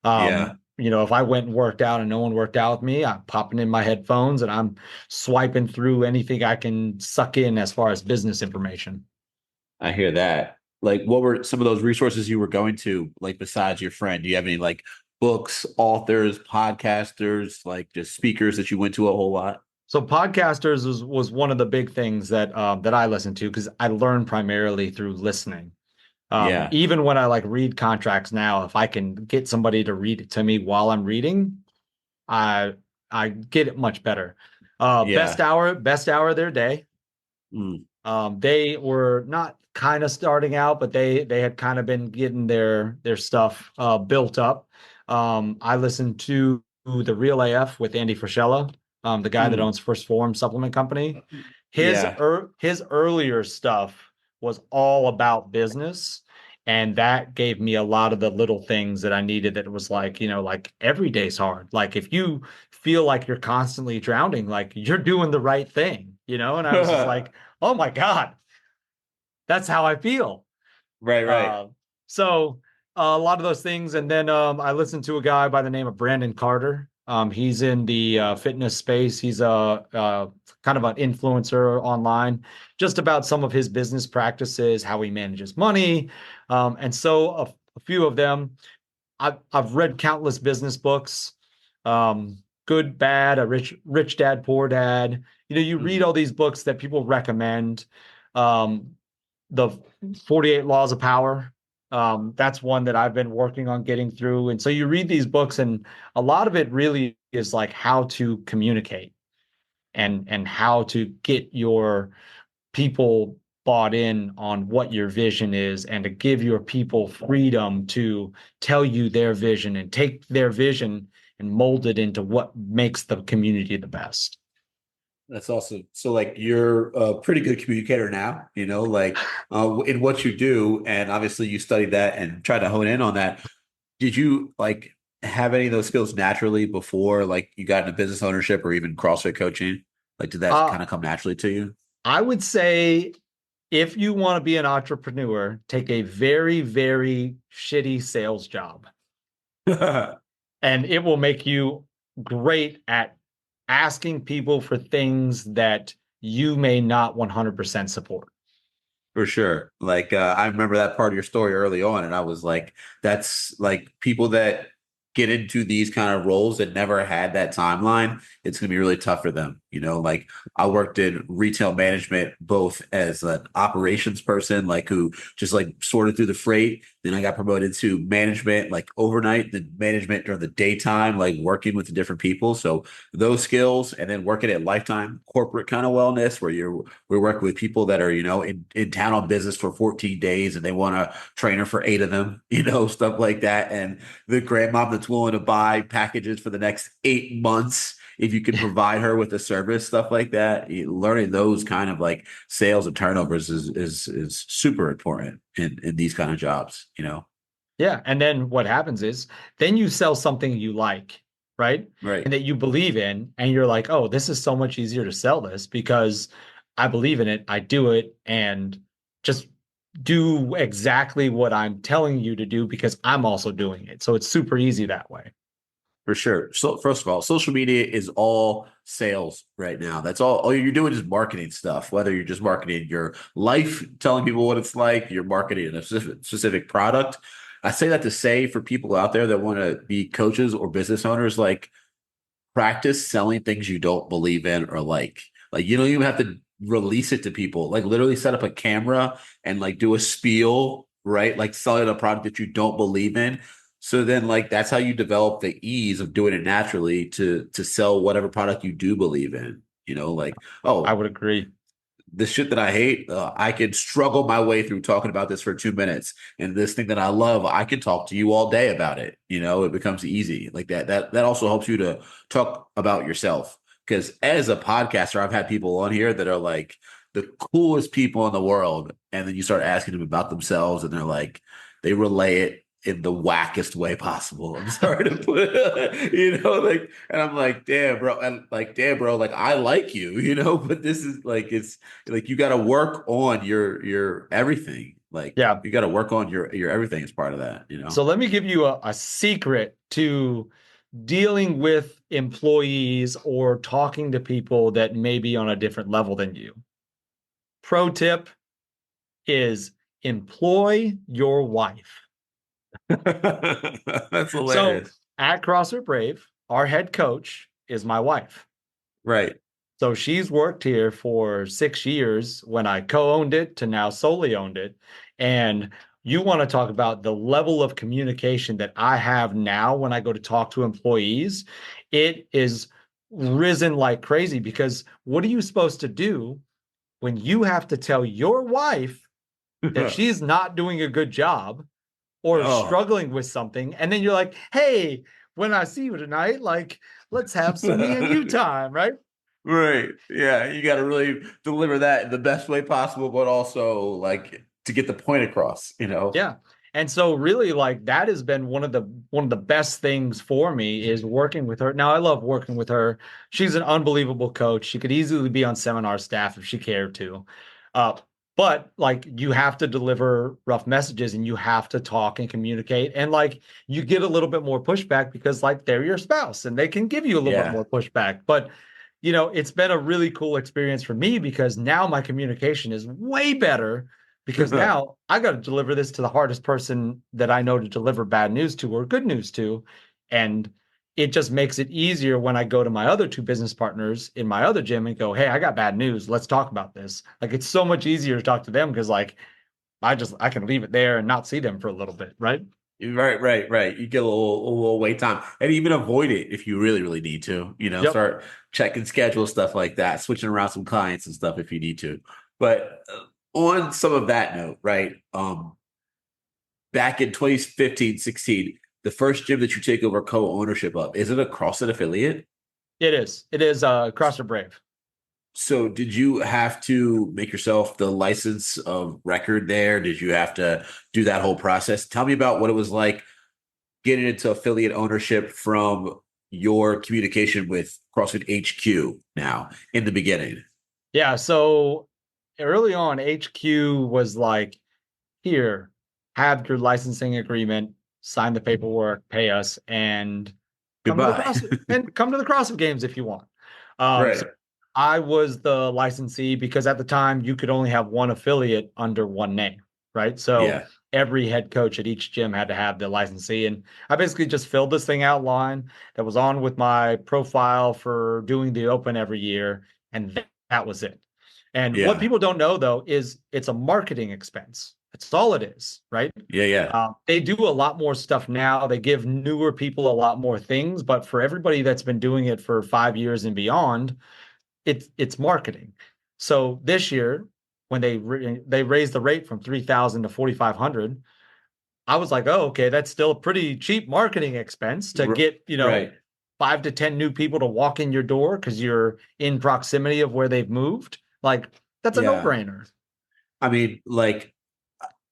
Speaker 7: Yeah.
Speaker 8: If I went and worked out and no one worked out with me, I'm popping in my headphones and I'm swiping through anything I can suck in as far as business information.
Speaker 7: I hear that. Like, what were some of those resources you were going to, like, besides your friend? Do you have any, like, books, authors, podcasters, like, just speakers that you went to a whole lot?
Speaker 8: So podcasters was one of the big things that I listened to because I learned primarily through listening.
Speaker 7: Yeah.
Speaker 8: Even when I like read contracts now, if I can get somebody to read it to me while I'm reading, I I get it much better.
Speaker 7: Yeah.
Speaker 8: Best hour of their day.
Speaker 7: Mm.
Speaker 8: They were not kind of starting out, but they had kind of been getting their stuff built up. I listened to the Real AF with Andy Frisella, the guy that
Speaker 7: Mm.
Speaker 8: owns First Form Supplement Company.
Speaker 7: Yeah.
Speaker 8: His earlier stuff was all about business. And that gave me a lot of the little things that I needed that was like, like every day's hard. Like if you feel like you're constantly drowning, like you're doing the right thing, And I was just like, oh my God, that's how I feel.
Speaker 7: Right, right.
Speaker 8: Uh, so a lot of those things. And then I listened to a guy by the name of Brandon Carter. He's in the fitness space. He's a kind of an influencer online, just about some of his business practices, how he manages money. And so a few of them, I've read countless business books, good, bad, a rich dad, poor dad. You read
Speaker 7: Mm.
Speaker 8: all these books that people recommend. The 48 Laws of Power. That's one that I've been working on getting through. And so you read these books, and a lot of it really is like how to communicate and how to get your people bought in on what your vision is and to give your people freedom to tell you their vision and take their vision and mold it into what makes the community the best.
Speaker 7: That's awesome. So, like, you're a pretty good communicator now, like in what you do. And obviously, you studied that and tried to hone in on that. Did you like have any of those skills naturally before, like, you got into business ownership or even CrossFit coaching? Like, did that kind of come naturally to you?
Speaker 8: I would say if you want to be an entrepreneur, take a very, very shitty sales job, and it will make you great at asking people for things that you may not 100% support.
Speaker 7: For sure. Like, I remember that part of your story early on, and I was like, that's like people that get into these kind of roles that never had that timeline. It's going to be really tough for them. Like, I worked in retail management, both as an operations person, like who just like sorted through the freight. Then I got promoted to management, like overnight, then management during the daytime, like working with the different people. So those skills, and then working at Lifetime corporate kind of wellness, where we're working with people that are, in town on business for 14 days and they want a trainer for 8 of them, stuff like that. And the grandmom that's willing to buy packages for the next 8 months if you can provide her with a service, stuff like that. Learning those kind of like sales and turnovers is super important in these kind of jobs.
Speaker 8: Yeah. And then what happens is then you sell something you like, right?
Speaker 7: Right.
Speaker 8: And that you believe in, and you're like, oh, this is so much easier to sell this because I believe in it. I do it and just do exactly what I'm telling you to do because I'm also doing it. So it's super easy that way.
Speaker 7: For sure. So first of all, social media is all sales right now. That's all you're doing is marketing stuff, whether you're just marketing your life, telling people what it's like, you're marketing a specific product. I say that to say for people out there that want to be coaches or business owners, like, practice selling things you don't believe in or like. Like, you don't even have to release it to people. Like, literally set up a camera and like do a spiel, right? Like, selling a product that you don't believe in. So then, like, that's how you develop the ease of doing it naturally to sell whatever product you do believe in. Like,
Speaker 8: I
Speaker 7: oh,
Speaker 8: would agree.
Speaker 7: the shit that I hate, I can struggle my way through talking about this for 2 minutes. And this thing that I love, I can talk to you all day about it. It becomes easy like that. That also helps you to talk about yourself. Because as a podcaster, I've had people on here that are like the coolest people in the world. And then you start asking them about themselves and they're like, they relay it in the wackest way possible. I'm sorry to put like, and I'm like, damn, bro. And like, damn, bro, like I like you, but this is like, it's like, you got to work on your everything. Like,
Speaker 8: Yeah.
Speaker 7: you got to work on your everything as part of that.
Speaker 8: So let me give you a secret to dealing with employees or talking to people that may be on a different level than you. Pro tip is employ your wife.
Speaker 7: That's hilarious.
Speaker 8: So at CrossFit Brave, our head coach is my wife.
Speaker 7: Right.
Speaker 8: So she's worked here for 6 years when I co-owned it to now solely owned it. And you want to talk about the level of communication that I have now when I go to talk to employees. It is risen like crazy because what are you supposed to do when you have to tell your wife that she's not doing a good job or struggling with something? And then you're like, hey, when I see you tonight, like, let's have some me and you time, right?
Speaker 7: Right. Yeah. You got to really deliver that in the best way possible, but also like to get the point across,
Speaker 8: Yeah. And so really like that has been one of the best things for me is working with her. Now I love working with her. She's an unbelievable coach. She could easily be on seminar staff if she cared to. But like you have to deliver rough messages and you have to talk and communicate. And like you get a little bit more pushback because like they're your spouse and they can give you a little bit more pushback. But it's been a really cool experience for me because now my communication is way better because now I got to deliver this to the hardest person that I know to deliver bad news to or good news to. And it just makes it easier when I go to my other two business partners in my other gym and go, hey, I got bad news. Let's talk about this. Like, it's so much easier to talk to them because like, I can leave it there and not see them for a little bit. Right.
Speaker 7: Right. You get a little wait time and even avoid it if you really, really need to, start checking schedule, stuff like that, switching around some clients and stuff if you need to. But on some of that note, right. Back in 2015, 16, the first gym that you take over co-ownership of, is it a CrossFit affiliate?
Speaker 8: It is CrossFit Brave.
Speaker 7: So did you have to make yourself the license of record there? Did you have to do that whole process? Tell me about what it was like getting into affiliate ownership from your communication with CrossFit HQ now in the beginning.
Speaker 8: Yeah. So early on, HQ was like, here, have your licensing agreement, sign the paperwork, pay us, and come to the CrossFit Games if you want.
Speaker 7: Right.
Speaker 8: So I was the licensee because at the time you could only have one affiliate under one name, right? So every head coach at each gym had to have the licensee. And I basically just filled this thing out line that was on with my profile for doing the open every year. And that was it. And what people don't know, though, is it's a marketing expense. That's all it is, right? They do a lot more stuff now. They give newer people a lot more things. But for everybody that's been doing it for 5 years and beyond, it's marketing. So this year, when they raised the rate from 3,000 to 4,500, I was like, oh, okay, that's still a pretty cheap marketing expense to get 5 to 10 new people to walk in your door because you're in proximity of where they've moved. Like that's a no-brainer.
Speaker 7: I mean, like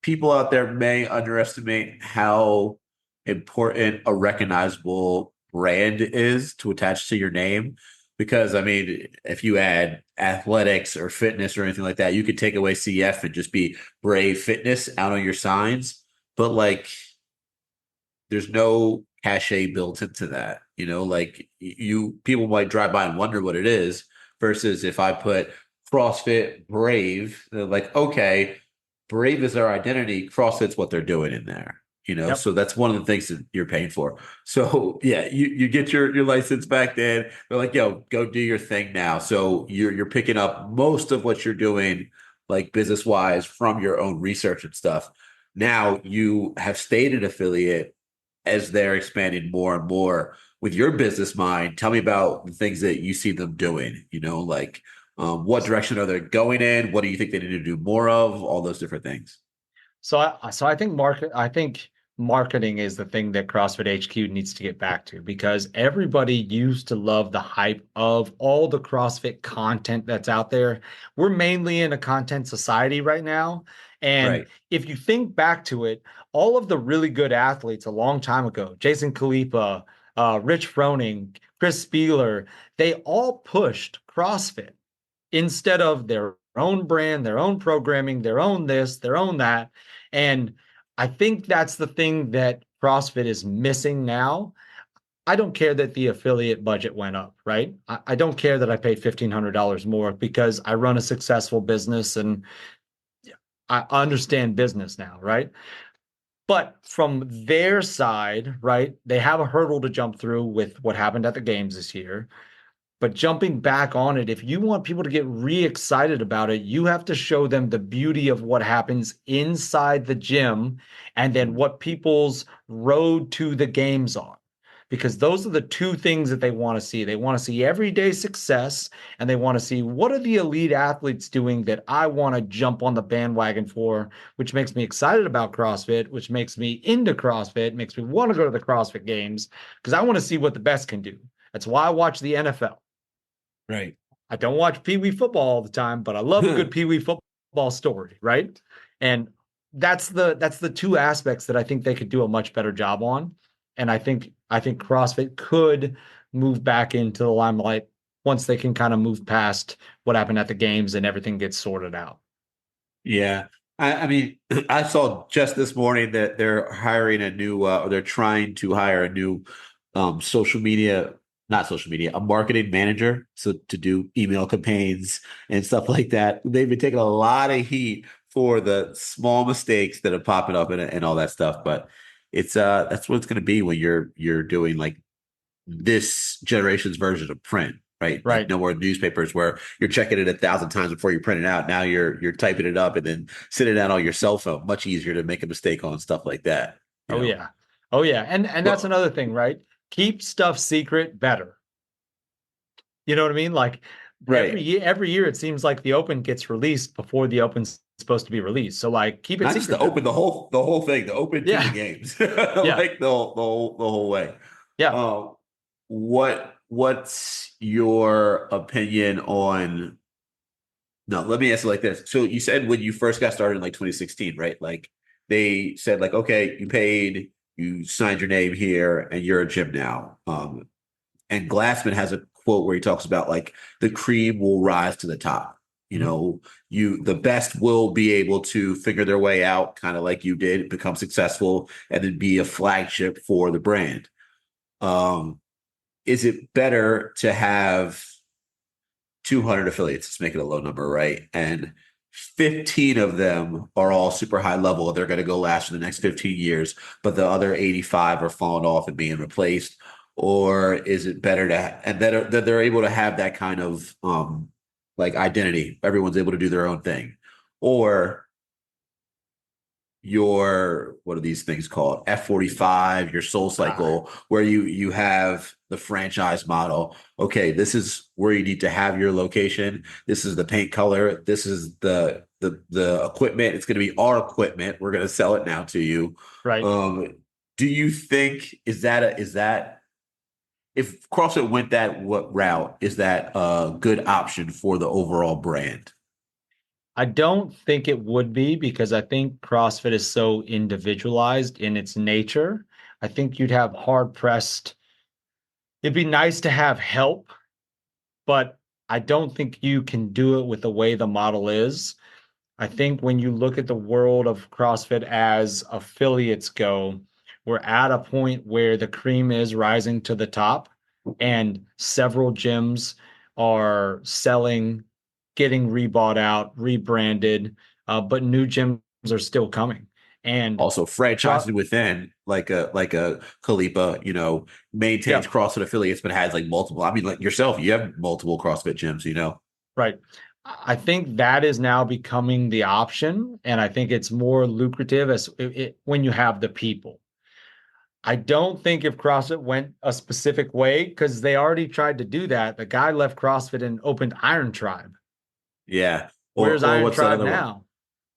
Speaker 7: people out there may underestimate how important a recognizable brand is to attach to your name. Because, I mean, if you add athletics or fitness or anything like that, you could take away CF and just be Brave Fitness out on your signs. But, like, there's no cachet built into that. Like people might drive by and wonder what it is versus if I put CrossFit Brave, they're like, okay, Brave is our identity. CrossFit's what they're doing in there. So that's one of the things that you're paying for. So you get your license back then. They're like, yo, go do your thing now. So you're picking up most of what you're doing, like business wise, from your own research and stuff. Now you have stayed an affiliate as they're expanding more and more with your business mind. Tell me about the things that you see them doing, like What direction are they going in? What do you think they need to do more of? All those different things.
Speaker 8: So I think marketing is the thing that CrossFit HQ needs to get back to, because everybody used to love the hype of all the CrossFit content that's out there. We're mainly in a content society right now. And
Speaker 7: Right.
Speaker 8: if you think back to it, all of the really good athletes a long time ago, Jason Khalipa, Rich Froning, Chris Spieler, they all pushed CrossFit instead of their own brand, their own programming, their own this, their own that. And I think that's the thing that CrossFit is missing now. I don't care that the affiliate budget went up, right? I don't care that I paid $1,500 more, because I run a successful business and I understand business now, right? But from their side, right, they have a hurdle to jump through with what happened at the games this year. But jumping back on it, if you want people to get re-excited about it, you have to show them the beauty of what happens inside the gym, and then what people's road to the games are. Because those are the two things that they want to see. They want to see everyday success, and they want to see, what are the elite athletes doing that I want to jump on the bandwagon for, which makes me excited about CrossFit, which makes me into CrossFit, makes me want to go to the CrossFit games, because I want to see what the best can do. That's why I watch the NFL.
Speaker 7: Right.
Speaker 8: I don't watch Pee Wee football all the time, but I love a good Pee Wee football story, right? And that's the two aspects that I think they could do a much better job on. And I think CrossFit could move back into the limelight once they can kind of move past what happened at the games and everything gets sorted out.
Speaker 7: Yeah. I mean, I saw just this morning that they're hiring a new, or they're trying to hire a new social media, not social media, a marketing manager. So to do email campaigns and stuff like that. They've been taking a lot of heat for the small mistakes that are popping up and all that stuff. But it's that's what it's going to be when you're doing like this generation's version of print, right? Like
Speaker 8: Right.
Speaker 7: no more newspapers where you're checking it 1,000 times before you print it out. Now you're typing it up and then sitting down on your cell phone. Much easier to make a mistake on stuff like that. You
Speaker 8: Oh
Speaker 7: know?
Speaker 8: yeah. Oh yeah. And that's another thing, right? Keep stuff secret better. You know what I mean? Like
Speaker 7: Right.
Speaker 8: every year it seems like the Open gets released before the Open's supposed to be released. So like keep it
Speaker 7: Not
Speaker 8: secret.
Speaker 7: just the Open, the whole thing, the Open to the games, like the whole way.
Speaker 8: Yeah.
Speaker 7: What's your opinion on? No, let me ask you like this. So you said when you first got started in like 2016, right? Like they said, like, okay, you paid, you signed your name here, and you're a gym now. And Glassman has a quote where he talks about like the cream will rise to the top. You know, the best will be able to figure their way out, kind of like you did, become successful, and then be a flagship for the brand. Is it better to have 200 affiliates? Let's make it a low number, right? And 15 of them are all super high level. They're going to go last for the next 15 years, but the other 85 are falling off and being replaced. Or is it better to and that they're able to have that kind of like identity? Everyone's able to do their own thing. Or your, what are these things called? F45, your Soul Cycle, where you have the franchise model. Okay, this is where you need to have your location. This is the paint color. This is the equipment. It's going to be our equipment. We're going to sell it now to you.
Speaker 8: Right.
Speaker 7: Do you think is that if CrossFit went that route, is that a good option for the overall brand?
Speaker 8: I don't think it would be, because I think CrossFit is so individualized in its nature. I think you'd have hard pressed. It'd be nice to have help, but I don't think you can do it with the way the model is. I think when you look at the world of CrossFit as affiliates go, we're at a point where the cream is rising to the top, and several gyms are selling, getting rebought out, rebranded, but new gyms are still coming. And
Speaker 7: also franchising within like a Khalipa, maintains CrossFit affiliates, but has like multiple. I mean, like yourself, you have multiple CrossFit gyms,
Speaker 8: Right. I think that is now becoming the option, and I think it's more lucrative when you have the people. I don't think if CrossFit went a specific way, because they already tried to do that. The guy left CrossFit and opened Iron Tribe.
Speaker 7: Yeah.
Speaker 8: Where's
Speaker 7: Or
Speaker 8: Iron
Speaker 7: what's that
Speaker 8: Tribe
Speaker 7: other one?
Speaker 8: now?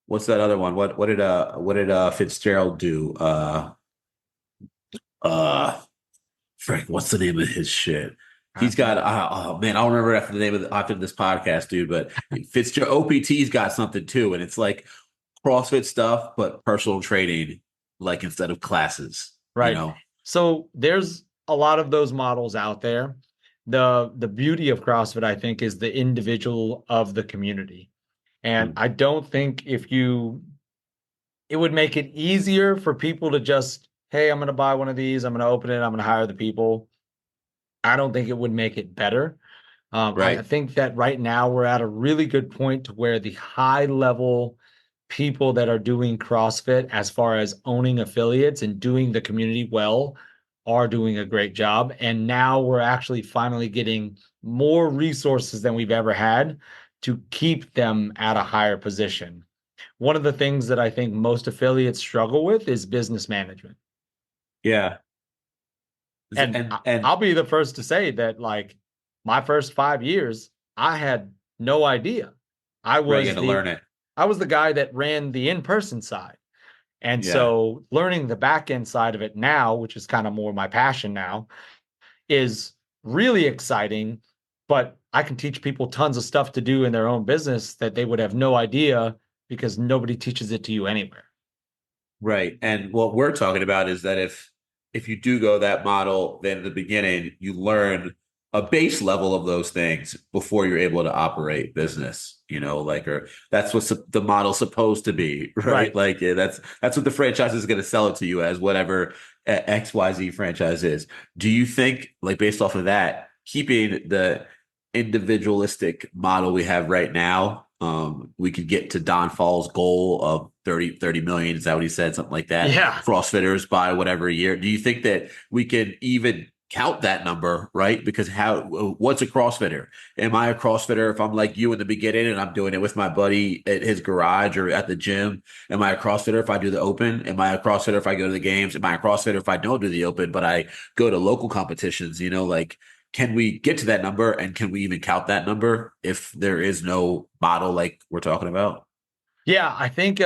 Speaker 7: What's that other one? What did Fitzgerald do? Uh Frank, what's the name of his shit?
Speaker 8: I
Speaker 7: He's got
Speaker 8: think
Speaker 7: oh man, I'll remember after the name of after this podcast, dude. But Fitzgerald OPT's got something too, and it's like CrossFit stuff, but personal training, like instead of classes, you
Speaker 8: right.
Speaker 7: know?
Speaker 8: So there's a lot of those models out there. The beauty of CrossFit, I think, is the individual of the community. And
Speaker 7: Mm.
Speaker 8: I don't think it would make it easier for people to just, hey, I'm going to buy one of these, I'm going to open it, I'm going to hire the people. I don't think it would make it better. I
Speaker 7: Right.
Speaker 8: think that right now we're at a really good point to where the high level people that are doing CrossFit, as far as owning affiliates and doing the community well, are doing a great job. And now we're actually finally getting more resources than we've ever had to keep them at a higher position. One of the things that I think most affiliates struggle with is business management.
Speaker 7: Yeah.
Speaker 8: And
Speaker 7: And
Speaker 8: I'll be the first to say that, like, my first 5 years, I had no idea. I
Speaker 7: right, you
Speaker 8: was
Speaker 7: had to learn it.
Speaker 8: the guy that ran the in-person side. And
Speaker 7: Yeah.
Speaker 8: so learning the back end side of it now, which is kind of more my passion now, is really exciting. But I can teach people tons of stuff to do in their own business that they would have no idea, because nobody teaches it to you anywhere.
Speaker 7: Right. And what we're talking about is that if you do go that model, then in the beginning you learn a base level of those things before you're able to operate business, like or that's what the model's supposed to be, right?
Speaker 8: Right.
Speaker 7: Like that's what the franchise is going to sell it to you as, whatever XYZ franchise is. Do you think, like, based off of that, keeping the individualistic model we have right now, we could get to Don Fall's goal of 30 million. Is that what he said? Something like that.
Speaker 8: Yeah.
Speaker 7: CrossFitters by whatever year. Do you think that we can even count that number, right? Because what's a CrossFitter? Am I a CrossFitter if I'm like you in the beginning and I'm doing it with my buddy at his garage or at the gym? Am I a CrossFitter if I do the open? Am I a CrossFitter if I go to the games? Am I a CrossFitter if I don't do the open, but I go to local competitions? Like, can we get to that number, and can we even count that number if there is no model like we're talking about?
Speaker 8: Yeah, I think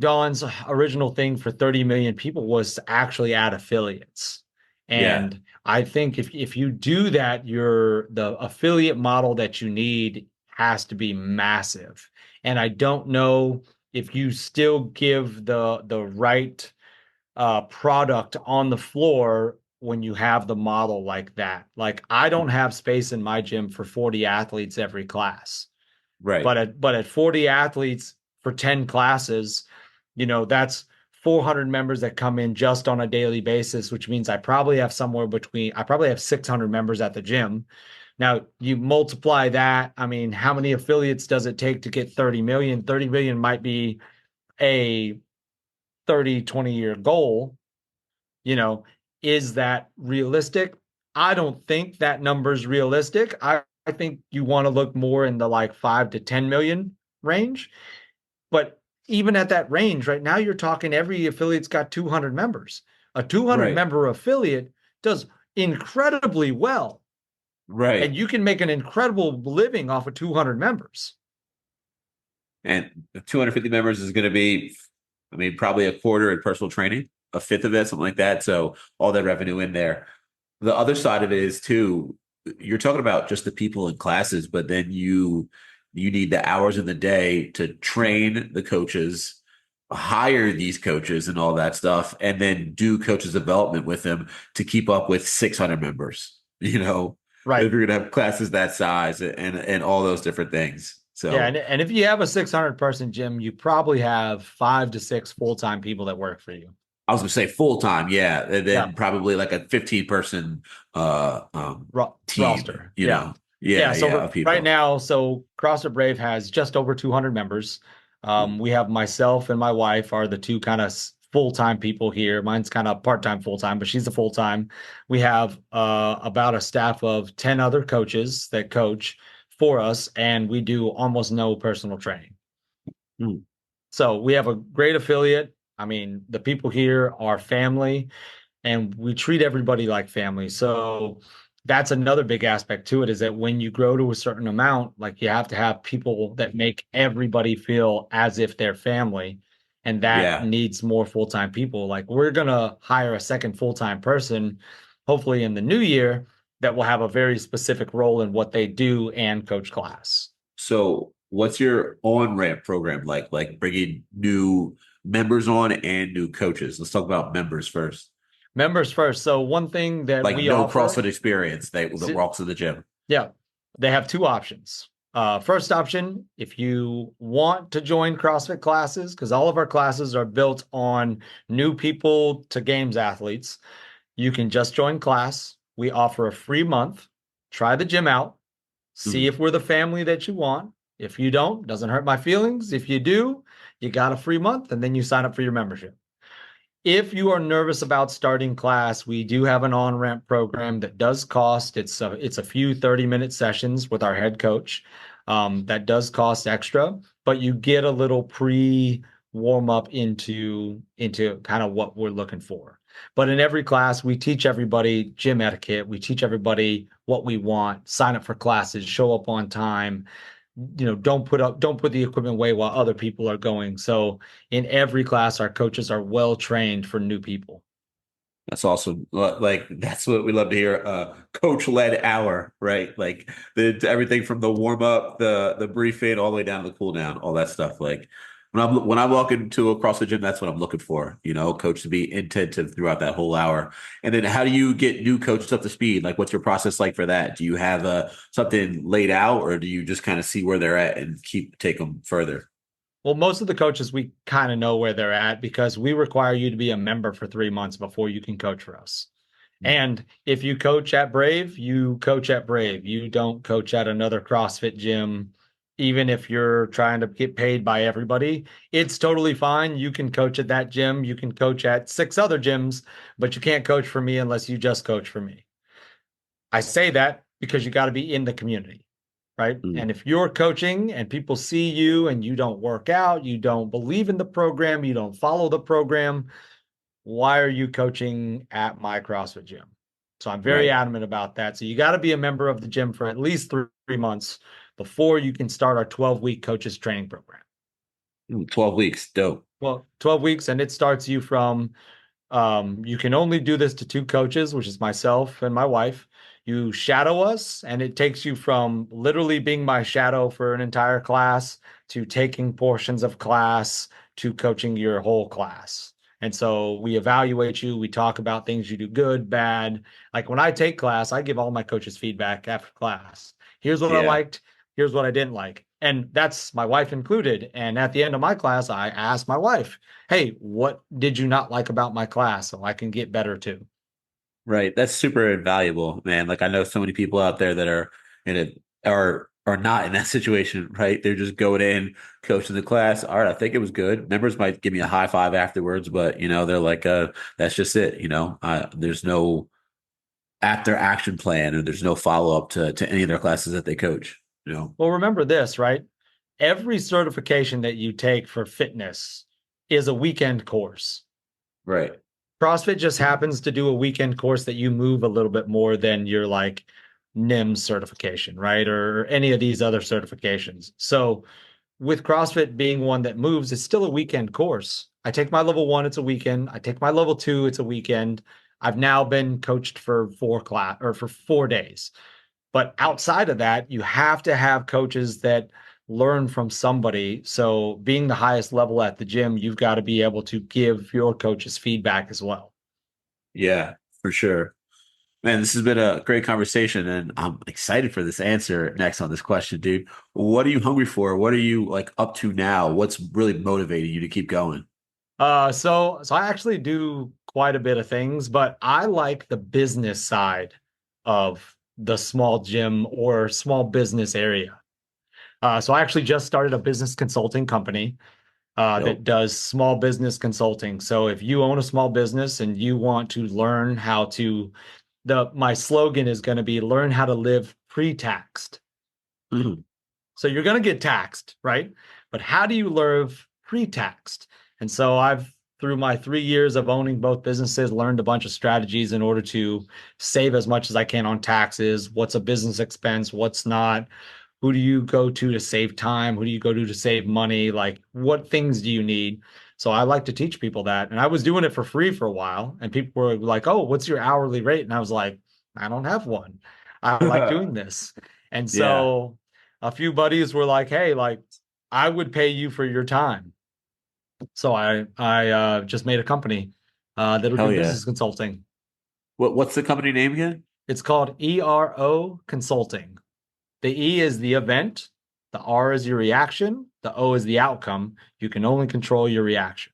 Speaker 8: Don's original thing for 30 million people was to actually add affiliates.
Speaker 7: Yeah,
Speaker 8: And I think if you do that, the affiliate model that you need has to be massive. And I don't know if you still give the right product on the floor when you have the model like that. Like, I don't have space in my gym for 40 athletes every class.
Speaker 7: right.
Speaker 8: But at 40 athletes for 10 classes, that's 400 members that come in just on a daily basis, which means I probably have 600 members at the gym. Now you multiply that. I mean, how many affiliates does it take to get 30 million? 30 million might be a 20-year goal. you know, is that realistic? I don't think that number's realistic. I think you want to look more in the like 5 to 10 million range. But even at that range, right now, you're talking every affiliate's got 200 members. A 200
Speaker 7: Right.
Speaker 8: member affiliate does incredibly well. And
Speaker 7: Right.
Speaker 8: you can make an incredible living off of 200 members.
Speaker 7: And 250 members is going to be, I mean, probably a quarter in personal training, a fifth of it, something like that. So all that revenue in there. The other side of it is too, you're talking about just the people in classes, but then you need the hours in the day to train the coaches, hire these coaches and all that stuff, and then do coaches development with them to keep up with 600 members, if
Speaker 8: Right.
Speaker 7: you're going to have classes that size and all those different things.
Speaker 8: Yeah.
Speaker 7: So
Speaker 8: And if you have a 600 person gym, you probably have 5 to 6 full time people that work for you.
Speaker 7: I was going to say full time, yeah, and
Speaker 8: Yeah.
Speaker 7: then probably like a 15-person team,
Speaker 8: Roster. Yeah.
Speaker 7: yeah,
Speaker 8: So
Speaker 7: of people.
Speaker 8: right now, so CrossFit Brave has just over 200 members. We have myself and my wife are the two kind of full-time people here. Mine's kind of part-time full-time, but she's a full-time. We have about a staff of 10 other coaches that coach for us, and we do almost no personal training.
Speaker 7: Hmm.
Speaker 8: So we have a great affiliate. I mean, the people here are family, and we treat everybody like family. So that's another big aspect to it, is that when you grow to a certain amount, like you have to have people that make everybody feel as if they're family. And that
Speaker 7: Yeah.
Speaker 8: needs more full-time people. Like we're going to hire a second full-time person, hopefully in the new year, that will have a very specific role in what they do and coach class.
Speaker 7: So what's your on-ramp program like? Like bringing new members on and new coaches. Let's talk about members first.
Speaker 8: Members first. So one thing that
Speaker 7: Like
Speaker 8: we
Speaker 7: no
Speaker 8: offer,
Speaker 7: CrossFit experience that walks to the gym.
Speaker 8: yeah, they have two options. First option, if you want to join CrossFit classes, because all of our classes are built on new people to games athletes, you can just join class. We offer a free month. Try the gym out. See if we're the family that you want. If you don't, doesn't hurt my feelings. If you do, you got a free month, and then you sign up for your membership. If you are nervous about starting class, we do have an on-ramp program that does cost. It's a few 30-minute sessions with our head coach. That does cost extra, but you get a little pre-warm up into kind of what we're looking for. But in every class, we teach everybody gym etiquette. We teach everybody what we want, sign up for classes, show up on time. Don't put the equipment away while other people are going. So in every class, our coaches are well trained for new people.
Speaker 7: That's awesome. Like that's what we love to hear. Coach-led hour, right? Like everything from the warm-up, the briefing, all the way down to the cool down, all that stuff. Like when I walk into a CrossFit gym, that's what I'm looking for. Coach to be attentive throughout that whole hour. And then how do you get new coaches up to speed? Like what's your process like for that? Do you have something laid out, or do you just kind of see where they're at and take them further?
Speaker 8: Well, most of the coaches, we kind of know where they're at because we require you to be a member for 3 months before you can coach for us. And if you coach at Brave, you coach at Brave. You don't coach at another CrossFit gym, even if you're trying to get paid by everybody. It's totally fine. You can coach at that gym. You can coach at 6 other gyms, but you can't coach for me unless you just coach for me. I say that because you got to be in the community. Right. And if you're coaching and people see you and you don't work out, you don't believe in the program, you don't follow the program, why are you coaching at my CrossFit gym? So I'm very adamant about that. So you got to be a member of the gym for at least 3 months before you can start our 12-week coaches training program.
Speaker 7: 12 weeks. Dope.
Speaker 8: Well, 12 weeks. And it starts you from, you can only do this to 2 coaches, which is myself and my wife. You shadow us, and it takes you from literally being my shadow for an entire class to taking portions of class to coaching your whole class. And so we evaluate you. We talk about things you do good, bad. Like when I take class, I give all my coaches feedback after class. Here's what I liked. Here's what I didn't like. And that's my wife included. And at the end of my class, I ask my wife, hey, what did you not like about my class? So I can get better too.
Speaker 7: Right. That's super invaluable, man. Like I know so many people out there that are in it are not in that situation, right? They're just going in, coaching the class. All right, I think it was good. Members might give me a high five afterwards, but they're like, that's just it. There's no after action plan, or there's no follow up to any of their classes that they coach.
Speaker 8: Well, remember this, right? Every certification that you take for fitness is a weekend course.
Speaker 7: Right.
Speaker 8: CrossFit just happens to do a weekend course that you move a little bit more than your like NIMS certification, right? Or any of these other certifications. So with CrossFit being one that moves, it's still a weekend course. I take my level 1, it's a weekend. I take my level 2, it's a weekend. I've now been coached for 4 days. But outside of that, you have to have coaches that learn from somebody. So being the highest level at the gym, you've got to be able to give your coaches feedback as well.
Speaker 7: Yeah, for sure. Man, this has been a great conversation, and I'm excited for this answer next on this question, dude. What are you hungry for? What are you like up to now? What's really motivating you to keep going?
Speaker 8: So I actually do quite a bit of things, but I like the business side of the small gym or small business area. So I actually just started a business consulting company that does small business consulting. So if you own a small business and you want to learn how to, my slogan is going to be learn how to live pre-taxed.
Speaker 7: Mm-hmm.
Speaker 8: So you're going to get taxed, right? But how do you live pre-taxed? And so through my 3 years of owning both businesses, learned a bunch of strategies in order to save as much as I can on taxes. What's a business expense? What's not? Who do you go to save time? Who do you go to save money? Like, what things do you need? So I like to teach people that. And I was doing it for free for a while. And people were like, oh, what's your hourly rate? And I was like, I don't have one. I like doing this. And
Speaker 7: Yeah.
Speaker 8: so a few buddies were like, hey, like, I would pay you for your time. So I just made a company that'll
Speaker 7: Hell
Speaker 8: do
Speaker 7: yeah.
Speaker 8: business consulting.
Speaker 7: What's the company name again?
Speaker 8: It's called ERO Consulting. The E is the event, the R is your reaction, the O is the outcome. You can only control your reaction.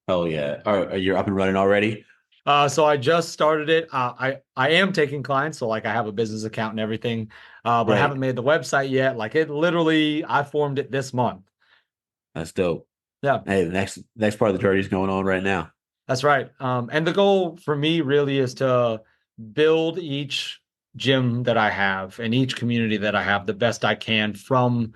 Speaker 7: Hell yeah. Are you up and running already?
Speaker 8: So I just started it. I am taking clients, so like I have a business account and everything, but I
Speaker 7: Right.
Speaker 8: haven't made the website yet. Like it literally, I formed it this month.
Speaker 7: That's dope.
Speaker 8: Yeah.
Speaker 7: Hey, the next part of the journey is going on right now.
Speaker 8: That's right. And the goal for me really is to build each gym that I have and each community that I have the best I can, from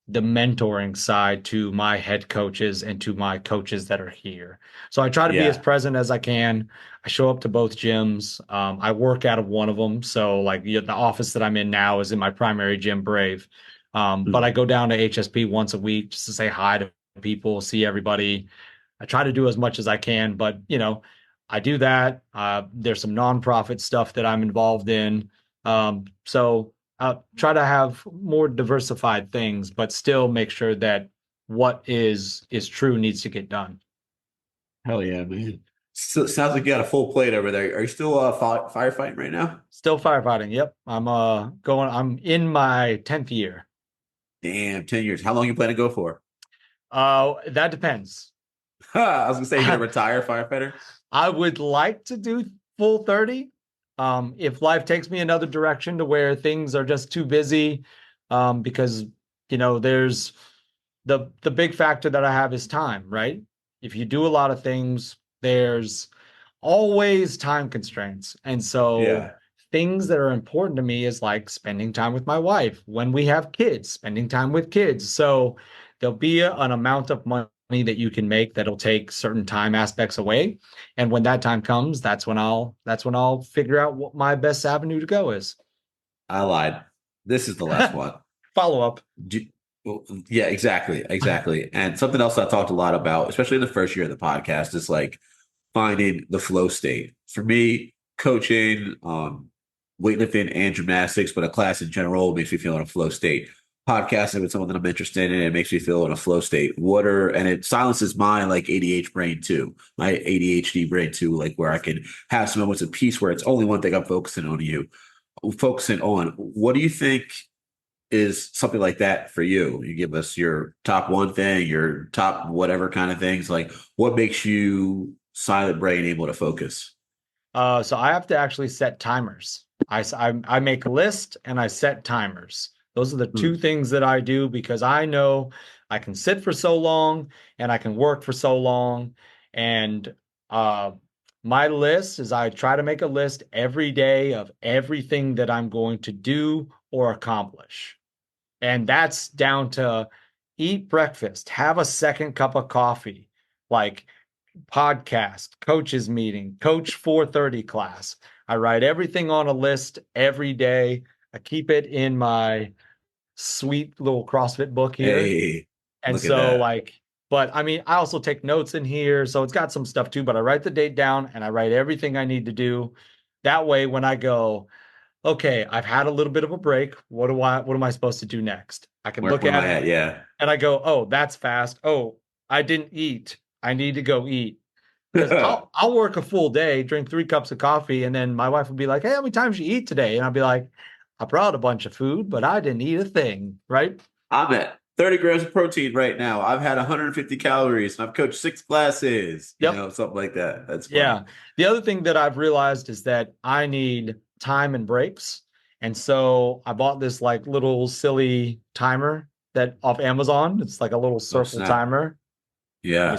Speaker 8: the mentoring side to my head coaches and to my coaches that are here. So I try to be as
Speaker 7: Yeah.
Speaker 8: present as I can. I show up to both gyms. I work out of one of them. So like the office that I'm in now is in my primary gym, Brave. But I go down to HSP once a week just to say hi to people, see everybody. I try to do as much as I can, but I do that. There's some nonprofit stuff that I'm involved in. So I'll try to have more diversified things, but still make sure that what is true needs to get done.
Speaker 7: Hell yeah, man. So, sounds like you got a full plate over there. Are you still firefighting right now?
Speaker 8: Still firefighting. Yep. I'm in my 10th year.
Speaker 7: Damn, 10 years. How long you plan to go for?
Speaker 8: That depends.
Speaker 7: I was gonna say you're gonna retire firefighter.
Speaker 8: I would like to do full 30. If life takes me another direction to where things are just too busy, because there's the big factor that I have is time, right? If you do a lot of things, there's always time constraints. And so things that are important to me is like spending time with my wife, when we have kids, spending time with kids. So there'll be an amount of money that you can make that'll take certain time aspects away. And when that time comes, that's when I'll figure out what my best avenue to go is.
Speaker 7: I lied. This is the last one.
Speaker 8: Follow up.
Speaker 7: Yeah, exactly. And something else I talked a lot about, especially in the first year of the podcast, is like finding the flow state. For me, coaching, weightlifting and gymnastics, but a class in general makes me feel in a flow state. Podcasting with someone that I'm interested in, it makes me feel in a flow state. And it silences my like ADHD brain too, like where I can have some moments of peace where it's only one thing I'm focusing on. What do you think is something like that for you? You give us your top one thing, your top whatever kind of things. Like, what makes you silent brain able to focus?
Speaker 8: So I have to actually set timers. I make a list and I set timers. Those are the two things that I do, because I know I can sit for so long and I can work for so long. And my list is, I try to make a list every day of everything that I'm going to do or accomplish. And that's down to eat breakfast, have a second cup of coffee, like podcast, coaches meeting, coach 4:30 class. I write everything on a list every day. I keep it in my sweet little CrossFit book here.
Speaker 7: Hey,
Speaker 8: and
Speaker 7: look at
Speaker 8: so
Speaker 7: that.
Speaker 8: like, but I mean, I also take notes in here. So it's got some stuff too, but I write the date down and I write everything I need to do. That way, when I go, okay, I've had a little bit of a break. What am I supposed to do next? I can look
Speaker 7: Where am
Speaker 8: at
Speaker 7: I
Speaker 8: it
Speaker 7: at? Yeah.
Speaker 8: and I go, oh, that's fast. Oh, I didn't eat. I need to go eat. Because I'll work a full day, drink 3 cups of coffee, and then my wife would be like, hey, how many times you eat today? And I'll be like, I brought a bunch of food, but I didn't eat a thing, right?
Speaker 7: I'm at 30 grams of protein right now. I've had 150 calories and I've coached 6 classes, something like that. That's funny.
Speaker 8: Yeah. The other thing that I've realized is that I need time and breaks. And so I bought this like little silly timer that off Amazon. It's like a little circle timer.
Speaker 7: Yeah.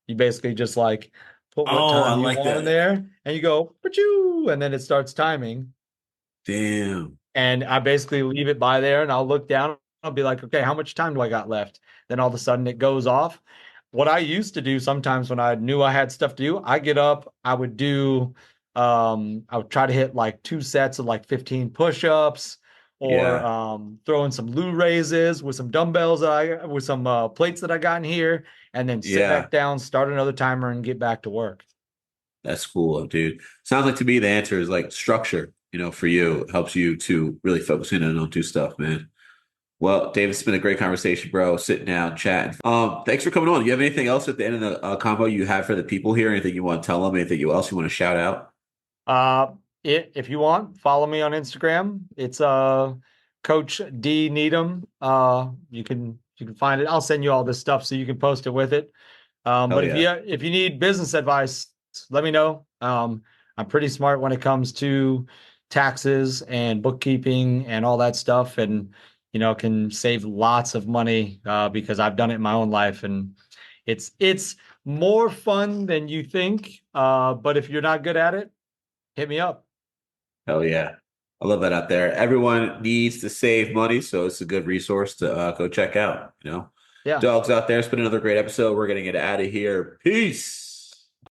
Speaker 8: You basically just like put what time you want in there and you go, "Pachoo," and then it starts timing.
Speaker 7: Damn.
Speaker 8: And I basically leave it by there and I'll look down. I'll be like, okay, how much time do I got left? Then all of a sudden it goes off. what I used to do sometimes when I knew I had stuff to do, I get up, I would try to hit like 2 sets of like 15 push-ups, or throw in some loo raises with some dumbbells with some plates that I got in here, and then sit back down, start another timer, and get back to work.
Speaker 7: That's cool, dude. Sounds like to me the answer is like structure, for you. It helps you to really focus in and on do stuff, man. Well, David, it's been a great conversation, bro. Sitting down, chatting. Thanks for coming on. Do you have anything else at the end of the convo you have for the people here? Anything you want to tell them? Anything else you want to shout out?
Speaker 8: If you want, follow me on Instagram. It's Coach D Needham. You can find it. I'll send you all this stuff so you can post it with it. But if you need business advice, let me know. I'm pretty smart when it comes to taxes and bookkeeping and all that stuff, and can save lots of money because I've done it in my own life, and it's more fun than you think. But if you're not good at it, hit me up.
Speaker 7: Hell yeah. I love that out there. Everyone needs to save money, so it's a good resource to go check out.
Speaker 8: Yeah.
Speaker 7: Dogs out there, it's been another great episode. We're going to get out of here. Peace.